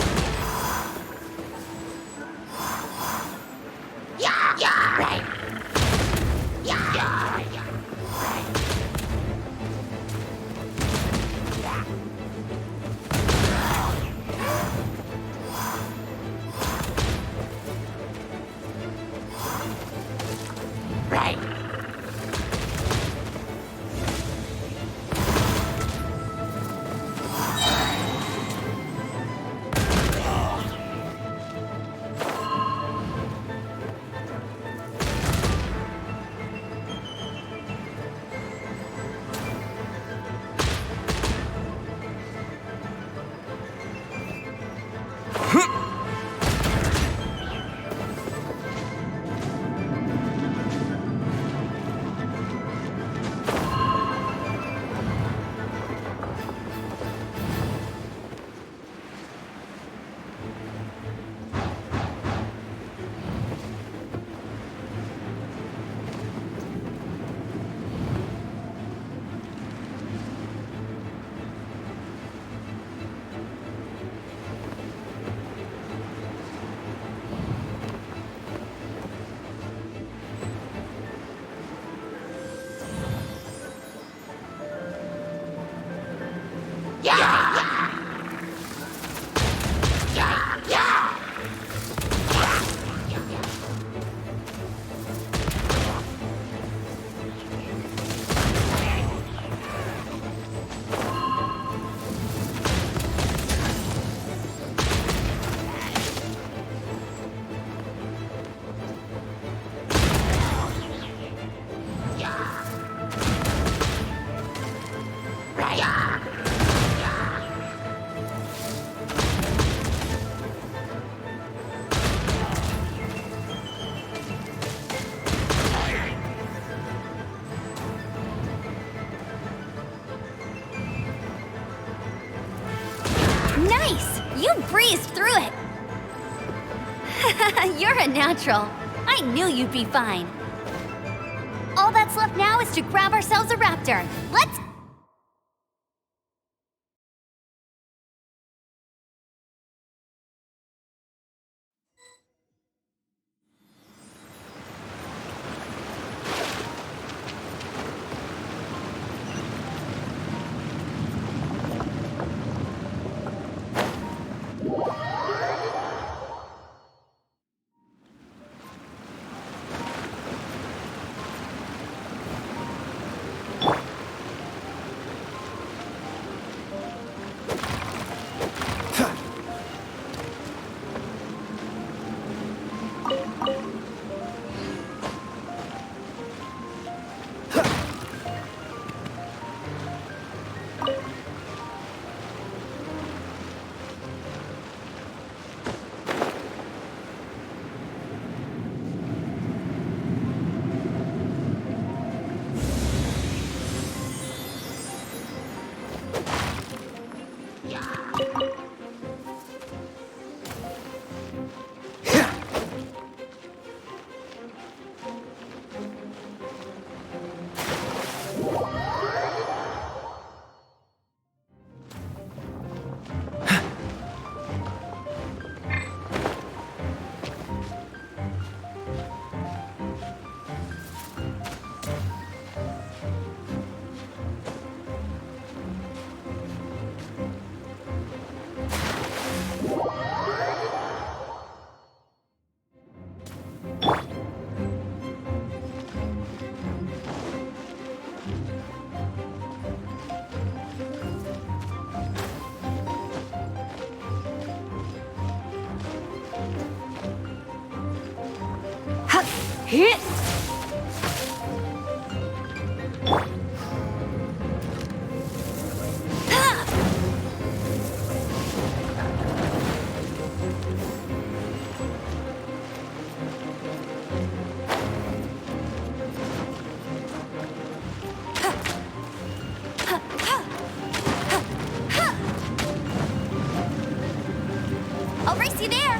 You're a natural. I knew you'd be fine. All that's left now is to grab ourselves a raptor. Let's... Hit! I'll race you there.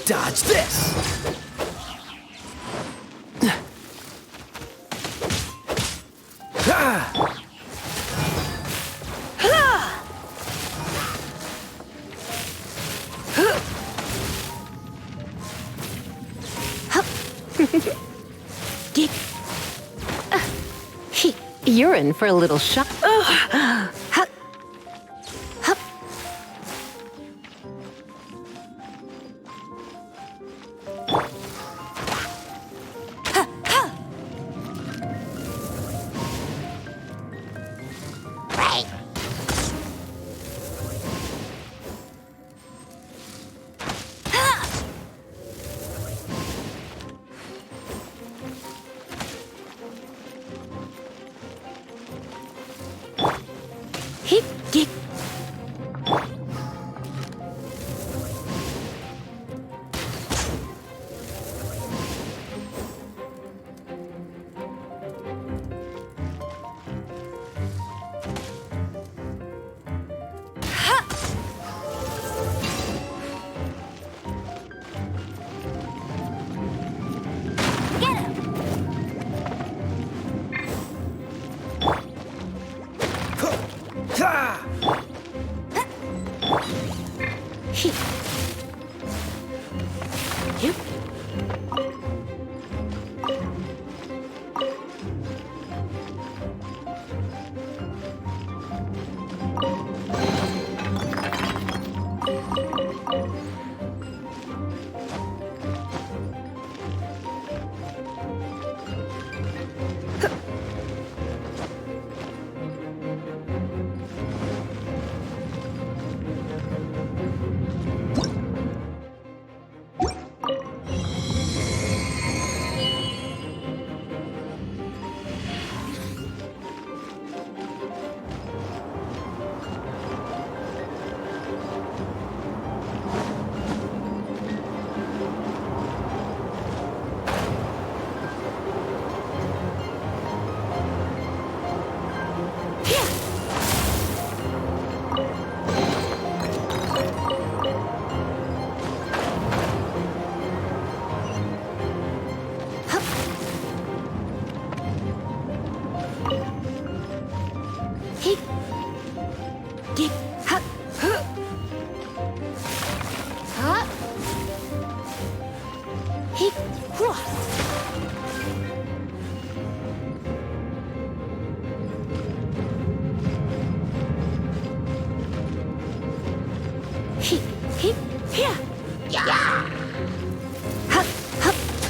Dodge this! You're in for a little shock.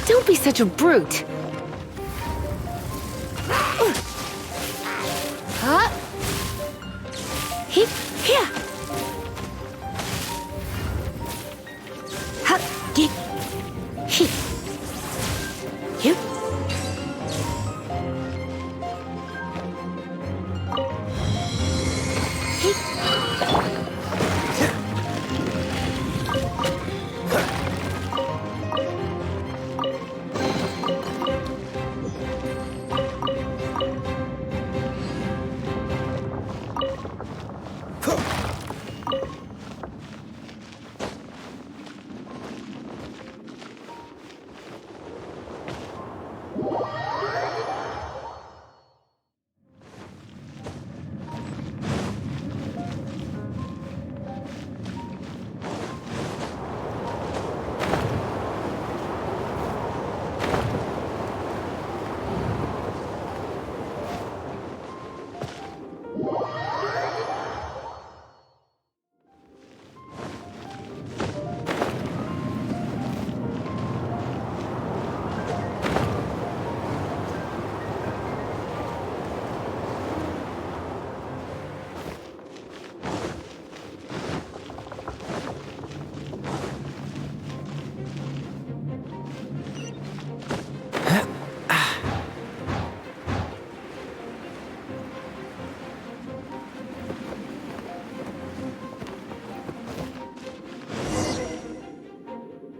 Don't be such a brute.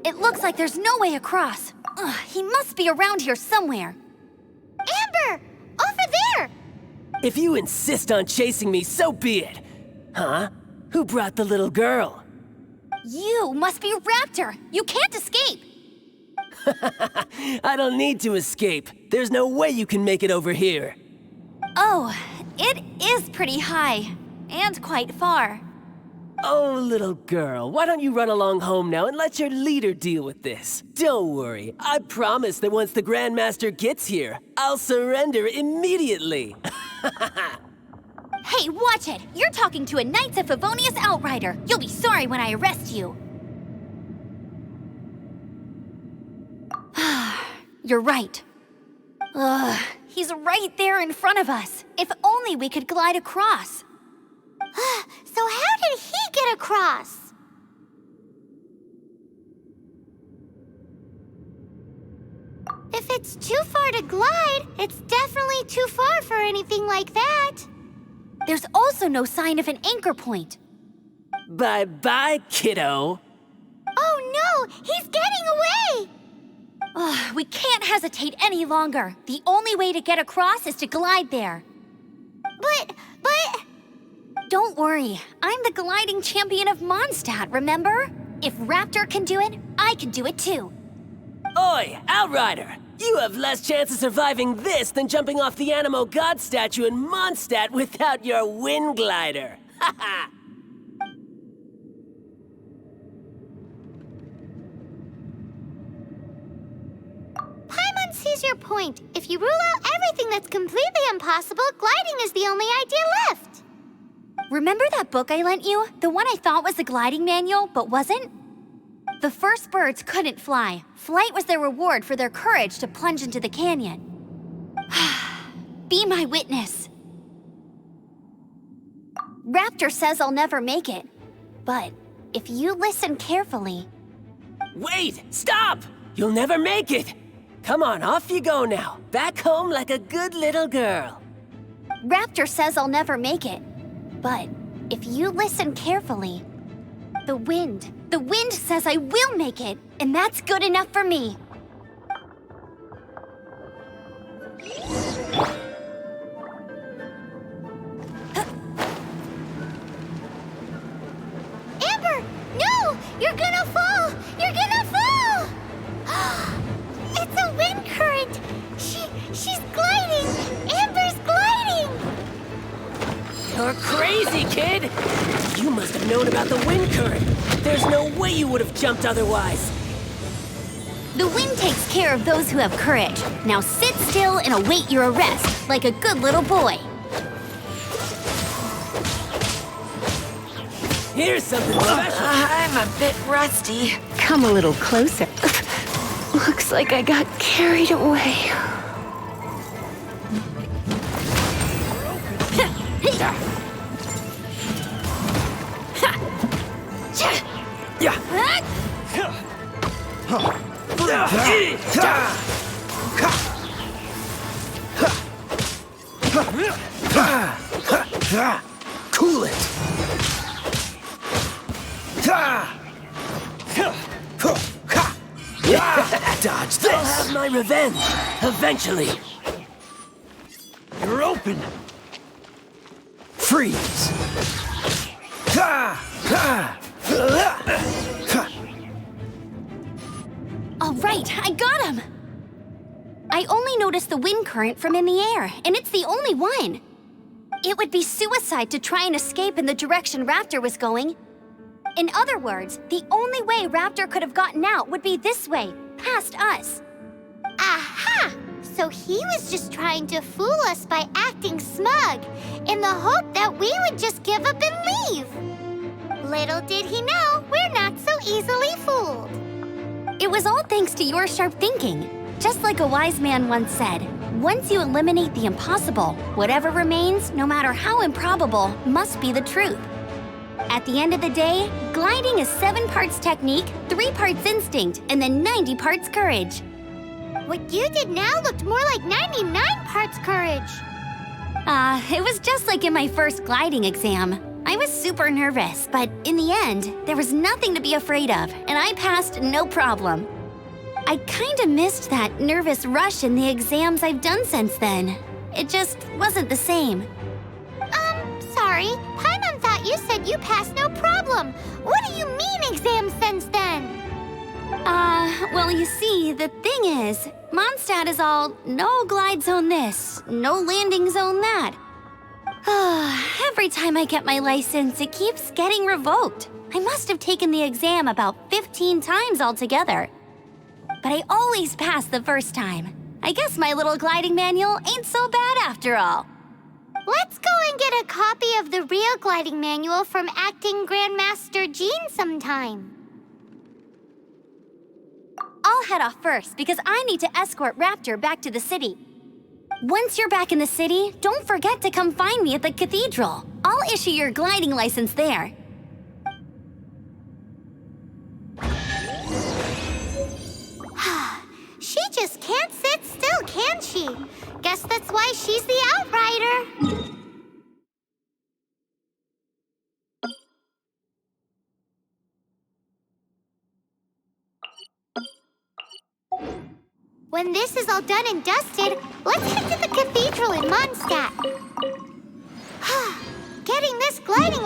It looks like there's no way across. Ugh, he must be around here somewhere. Amber! Over there! If you insist on chasing me, so be it. Huh? Who brought the little girl? You must be Raptor. You can't escape. I don't need to escape. There's no way you can make it over here. Oh, it is pretty high. And quite far. Oh, little girl, why don't you run along home now and let your leader deal with this? Don't worry, I promise that once the Grandmaster gets here, I'll surrender immediately. Hey, watch it! You're talking to a Knights of Favonius outrider. You'll be sorry when I arrest you. You're right. Ugh, he's right there in front of us. If only we could glide across. So how did he get across? If it's too far to glide, it's definitely too far for anything like that. There's also no sign of an anchor point. Bye-bye, kiddo. Oh no, he's getting away! Ugh, we can't hesitate any longer. The only way to get across is to glide there. But... Don't worry, I'm the gliding champion of Mondstadt, remember? If Raptor can do it, I can do it too. Oi, Outrider! You have less chance of surviving this than jumping off the Animo God statue in Mondstadt without your wind glider. Haha! Paimon sees your point. If you rule out everything that's completely impossible, gliding is the only idea left. Remember that book I lent you? The one I thought was the gliding manual, but wasn't? The first birds couldn't fly. Flight was their reward for their courage to plunge into the canyon. Be my witness. Raptor says I'll never make it. But if you listen carefully... Wait! Stop! You'll never make it! Come on, off you go now. Back home like a good little girl. Raptor says I'll never make it. But if you listen carefully, the wind says I will make it, and that's good enough for me. Amber, no! You're gonna fall! You're gonna fall! It's a wind current! She's gliding! Amber's gliding! You're crazy, kid! You must have known about the wind current. There's no way you would have jumped otherwise. The wind takes care of those who have courage. Now sit still and await your arrest, like a good little boy. Here's something special. I'm a bit rusty. Come a little closer. Looks like I got carried away. Cool it! Dodge this! I'll have my revenge, eventually. You're open! Freeze! All right, I got him! I only noticed the wind current from in the air, and it's the only one. It would be suicide to try and escape in the direction Raptor was going. In other words, the only way Raptor could have gotten out would be this way, past us. Aha! So he was just trying to fool us by acting smug, in the hope that we would just give up and leave. Little did he know, we're not so easily fooled. It was all thanks to your sharp thinking. Just like a wise man once said, once you eliminate the impossible, whatever remains, no matter how improbable, must be the truth. At the end of the day, gliding is 7 parts technique, 3 parts instinct, and then 90 parts courage. What you did now looked more like 99 parts courage. It was just like in my first gliding exam. I was super nervous, but in the end, there was nothing to be afraid of, and I passed no problem. I kinda missed that nervous rush in the exams I've done since then. It just wasn't the same. Sorry. Paimon thought you said you passed no problem. What do you mean exams since then? Well, you see, the thing is, Mondstadt is all no glide zone this, no landing zone that. Every time I get my license, it keeps getting revoked. I must have taken the exam about 15 times altogether. But I always pass the first time. I guess my little gliding manual ain't so bad after all. Let's go and get a copy of the real gliding manual from Acting Grandmaster Jean sometime. I'll head off first because I need to escort Raptor back to the city. Once you're back in the city, don't forget to come find me at the cathedral. I'll issue your gliding license there. She just can't sit still, can she? Guess that's why she's the outrider. When this is all done and dusted, let's head to the cathedral in Mondstadt. Getting this gliding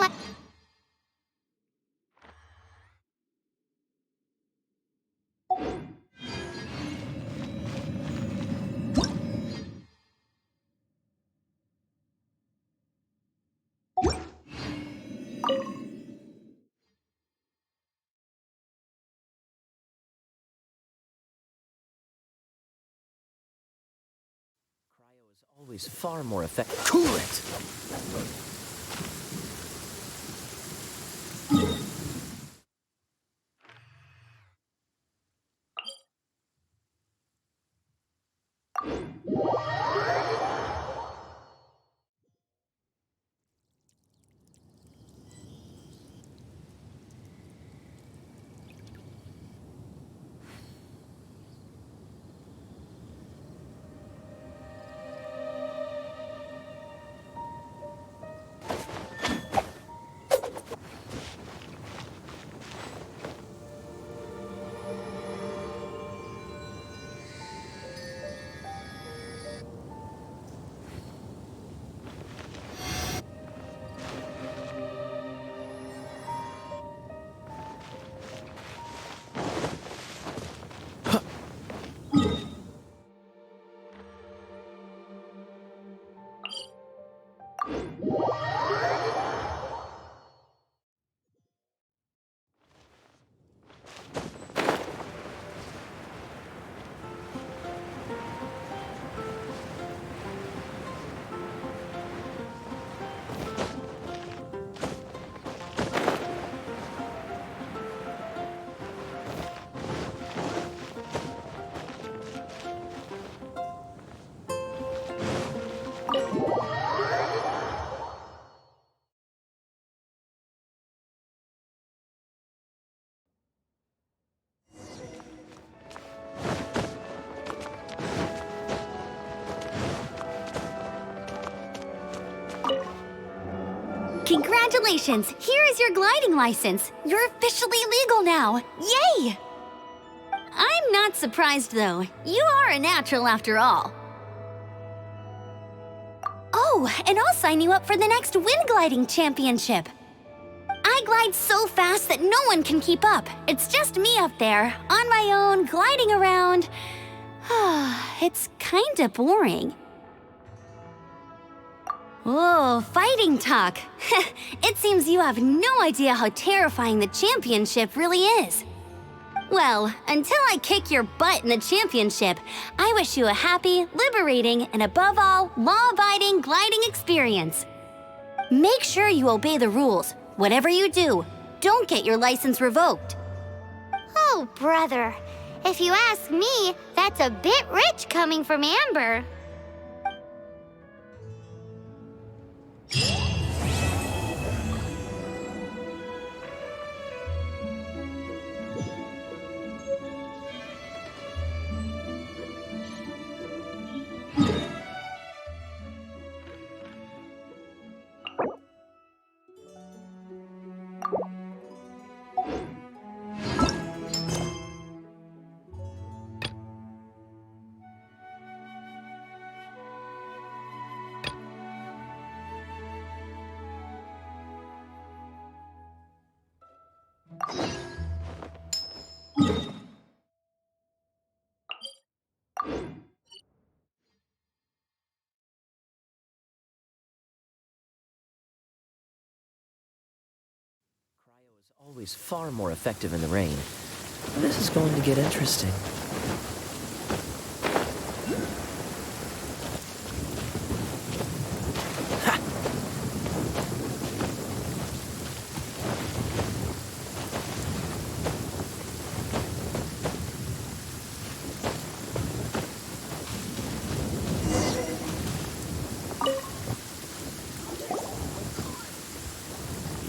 Always far more effective. Cool it! Congratulations! Here is your gliding license. You're officially legal now. Yay! I'm not surprised, though. You are a natural after all. Oh, and I'll sign you up for the next wind gliding championship. I glide so fast that no one can keep up. It's just me up there, on my own, gliding around. It's kinda boring. Oh, fighting talk. It seems you have no idea how terrifying the championship really is. Well, until I kick your butt in the championship, I wish you a happy, liberating, and above all, law-abiding gliding experience. Make sure you obey the rules. Whatever you do, don't get your license revoked. Oh, brother. If you ask me, that's a bit rich coming from Amber. Always far more effective in the rain. This is going to get interesting.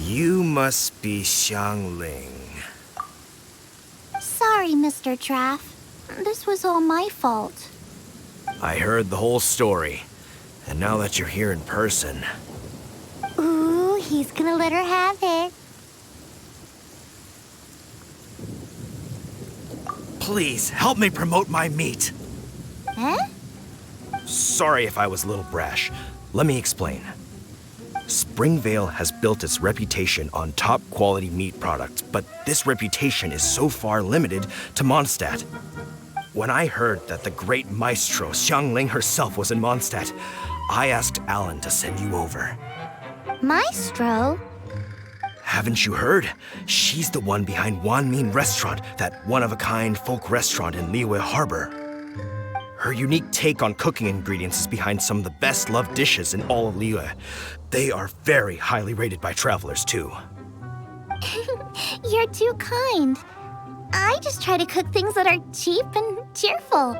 You must be Xiangling. Sorry, Mr. Traff. This was all my fault. I heard the whole story. And now that you're here in person, Ooh, he's gonna let her have it. please help me promote my meat. Huh? Sorry if I was a little brash. Let me explain. Springvale has built its reputation on top quality meat products, but this reputation is so far limited to Mondstadt. When I heard that the great maestro Xiangling herself was in Mondstadt, I asked Alan to send you over. Maestro? Haven't you heard? She's the one behind Wanmin Restaurant, that one-of-a-kind folk restaurant in Liyue Harbor. Her unique take on cooking ingredients is behind some of the best-loved dishes in all of Liyue. They are very highly rated by travelers, too. You're too kind. I just try to cook things that are cheap and cheerful.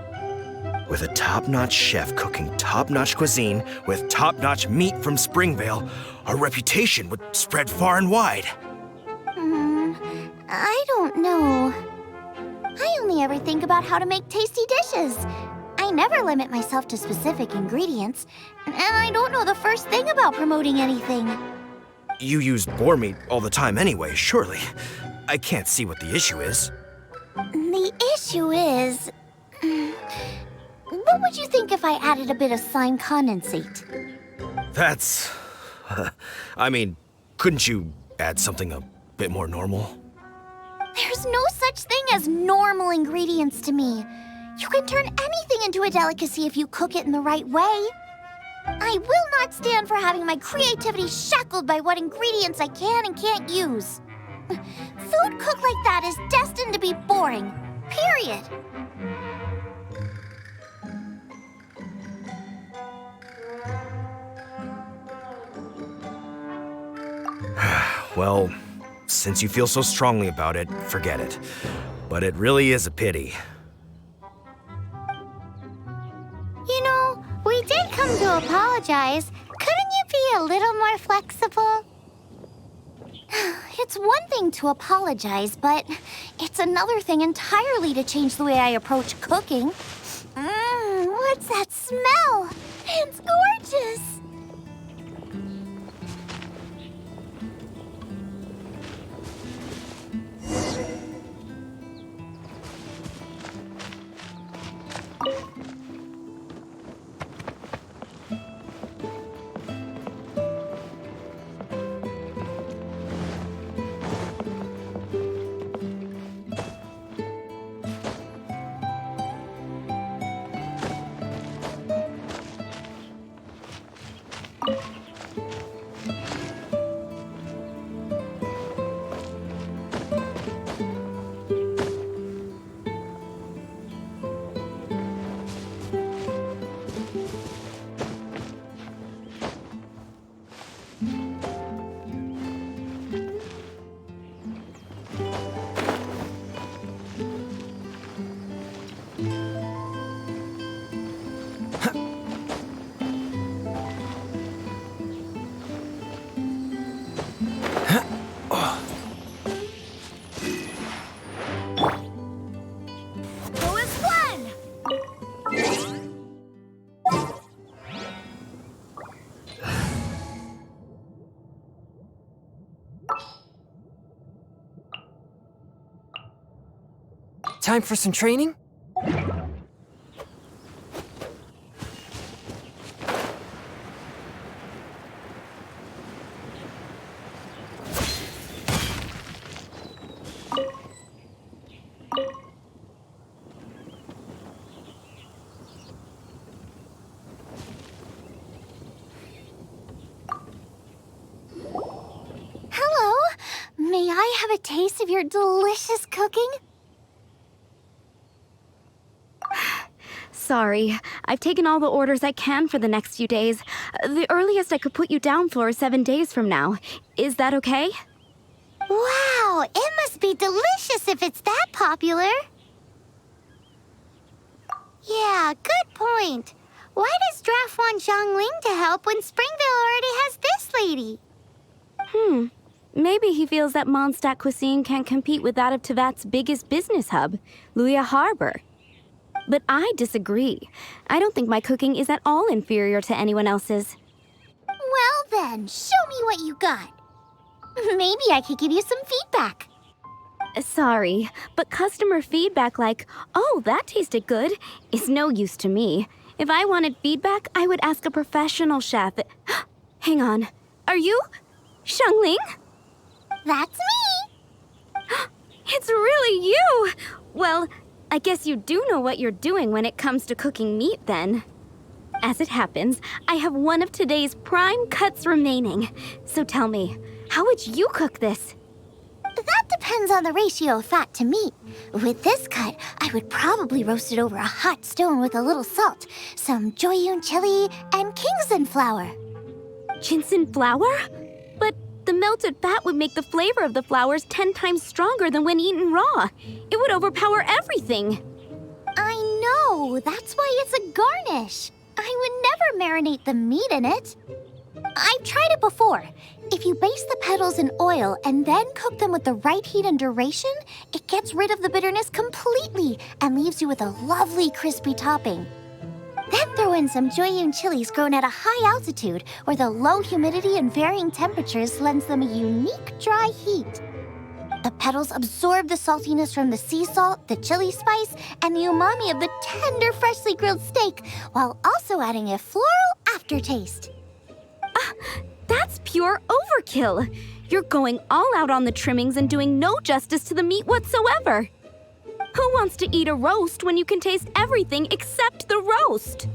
With a top-notch chef cooking top-notch cuisine with top-notch meat from Springvale, our reputation would spread far and wide. I don't know. I only ever think about how to make tasty dishes. I never limit myself to specific ingredients, and I don't know the first thing about promoting anything. You use boar meat all the time anyway, surely. I can't see what the issue is. The issue is... What would you think if I added a bit of slime condensate? That's... I mean, couldn't you add something a bit more normal? There's no such thing as normal ingredients to me. You can turn anything into a delicacy if you cook it in the right way. I will not stand for having my creativity shackled by what ingredients I can and can't use. Food cooked like that is destined to be boring. Period. Well, since you feel so strongly about it, forget it. But it really is a pity. You know, we did come to apologize. Couldn't you be a little more flexible? It's one thing to apologize, but it's another thing entirely to change the way I approach cooking. What's that smell? It's gorgeous! Time for some training? May I have a taste of your delicious cooking? Sorry, I've taken all the orders I can for the next few days. The earliest I could put you down for is 7 days from now. Is that okay? Wow, it must be delicious if it's that popular. Yeah, good point. Why does Draft want Zhongling to help when Springvale already has this lady? Maybe he feels that Mondstadt cuisine can't compete with that of Tevat's biggest business hub, Luya Harbor. But I disagree. I don't think my cooking is at all inferior to anyone else's. Well then, show me what you got. Maybe I could give you some feedback. Sorry, but customer feedback like, "Oh, that tasted good," is no use to me. If I wanted feedback, I would ask a professional chef. Hang on. Are you Zhongling? That's me! It's really you! Well, I guess you do know what you're doing when it comes to cooking meat, then. As it happens, I have one of today's prime cuts remaining. So tell me, how would you cook this? That depends on the ratio of fat to meat. With this cut, I would probably roast it over a hot stone with a little salt, some Joyun chili, and Kingston flour. Ginseng flour? But the melted fat would make the flavor of the flowers 10 times stronger than when eaten raw. It would overpower everything. I know, that's why it's a garnish. I would never marinate the meat in it. I've tried it before. If you baste the petals in oil and then cook them with the right heat and duration, it gets rid of the bitterness completely and leaves you with a lovely crispy topping. Then throw in some Joyun chilies grown at a high altitude where the low humidity and varying temperatures lends them a unique dry heat. The petals absorb the saltiness from the sea salt, the chili spice, and the umami of the tender, freshly grilled steak, while also adding a floral aftertaste. That's pure overkill. You're going all out on the trimmings and doing no justice to the meat whatsoever. Who wants to eat a roast when you can taste everything except the roast?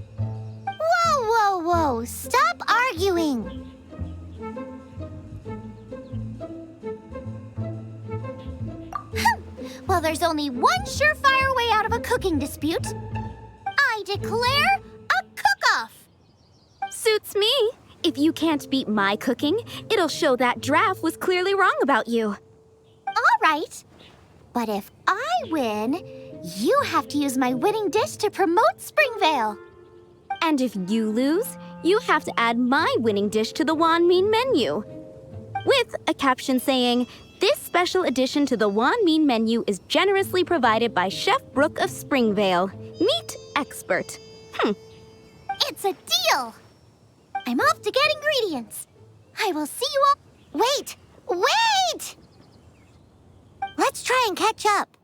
Whoa, whoa, whoa! Stop arguing! Well, there's only one surefire way out of a cooking dispute. I declare a cook-off! Suits me. If you can't beat my cooking, it'll show that Draft was clearly wrong about you. All right. But if I win, you have to use my winning dish to promote Springvale. And if you lose, you have to add my winning dish to the Wanmin menu. With a caption saying, "This special addition to the Wanmin menu is generously provided by Chef Brooke of Springvale, meat expert." It's a deal! I'm off to get ingredients. I will see you all... Wait! Wait! Let's try and catch up.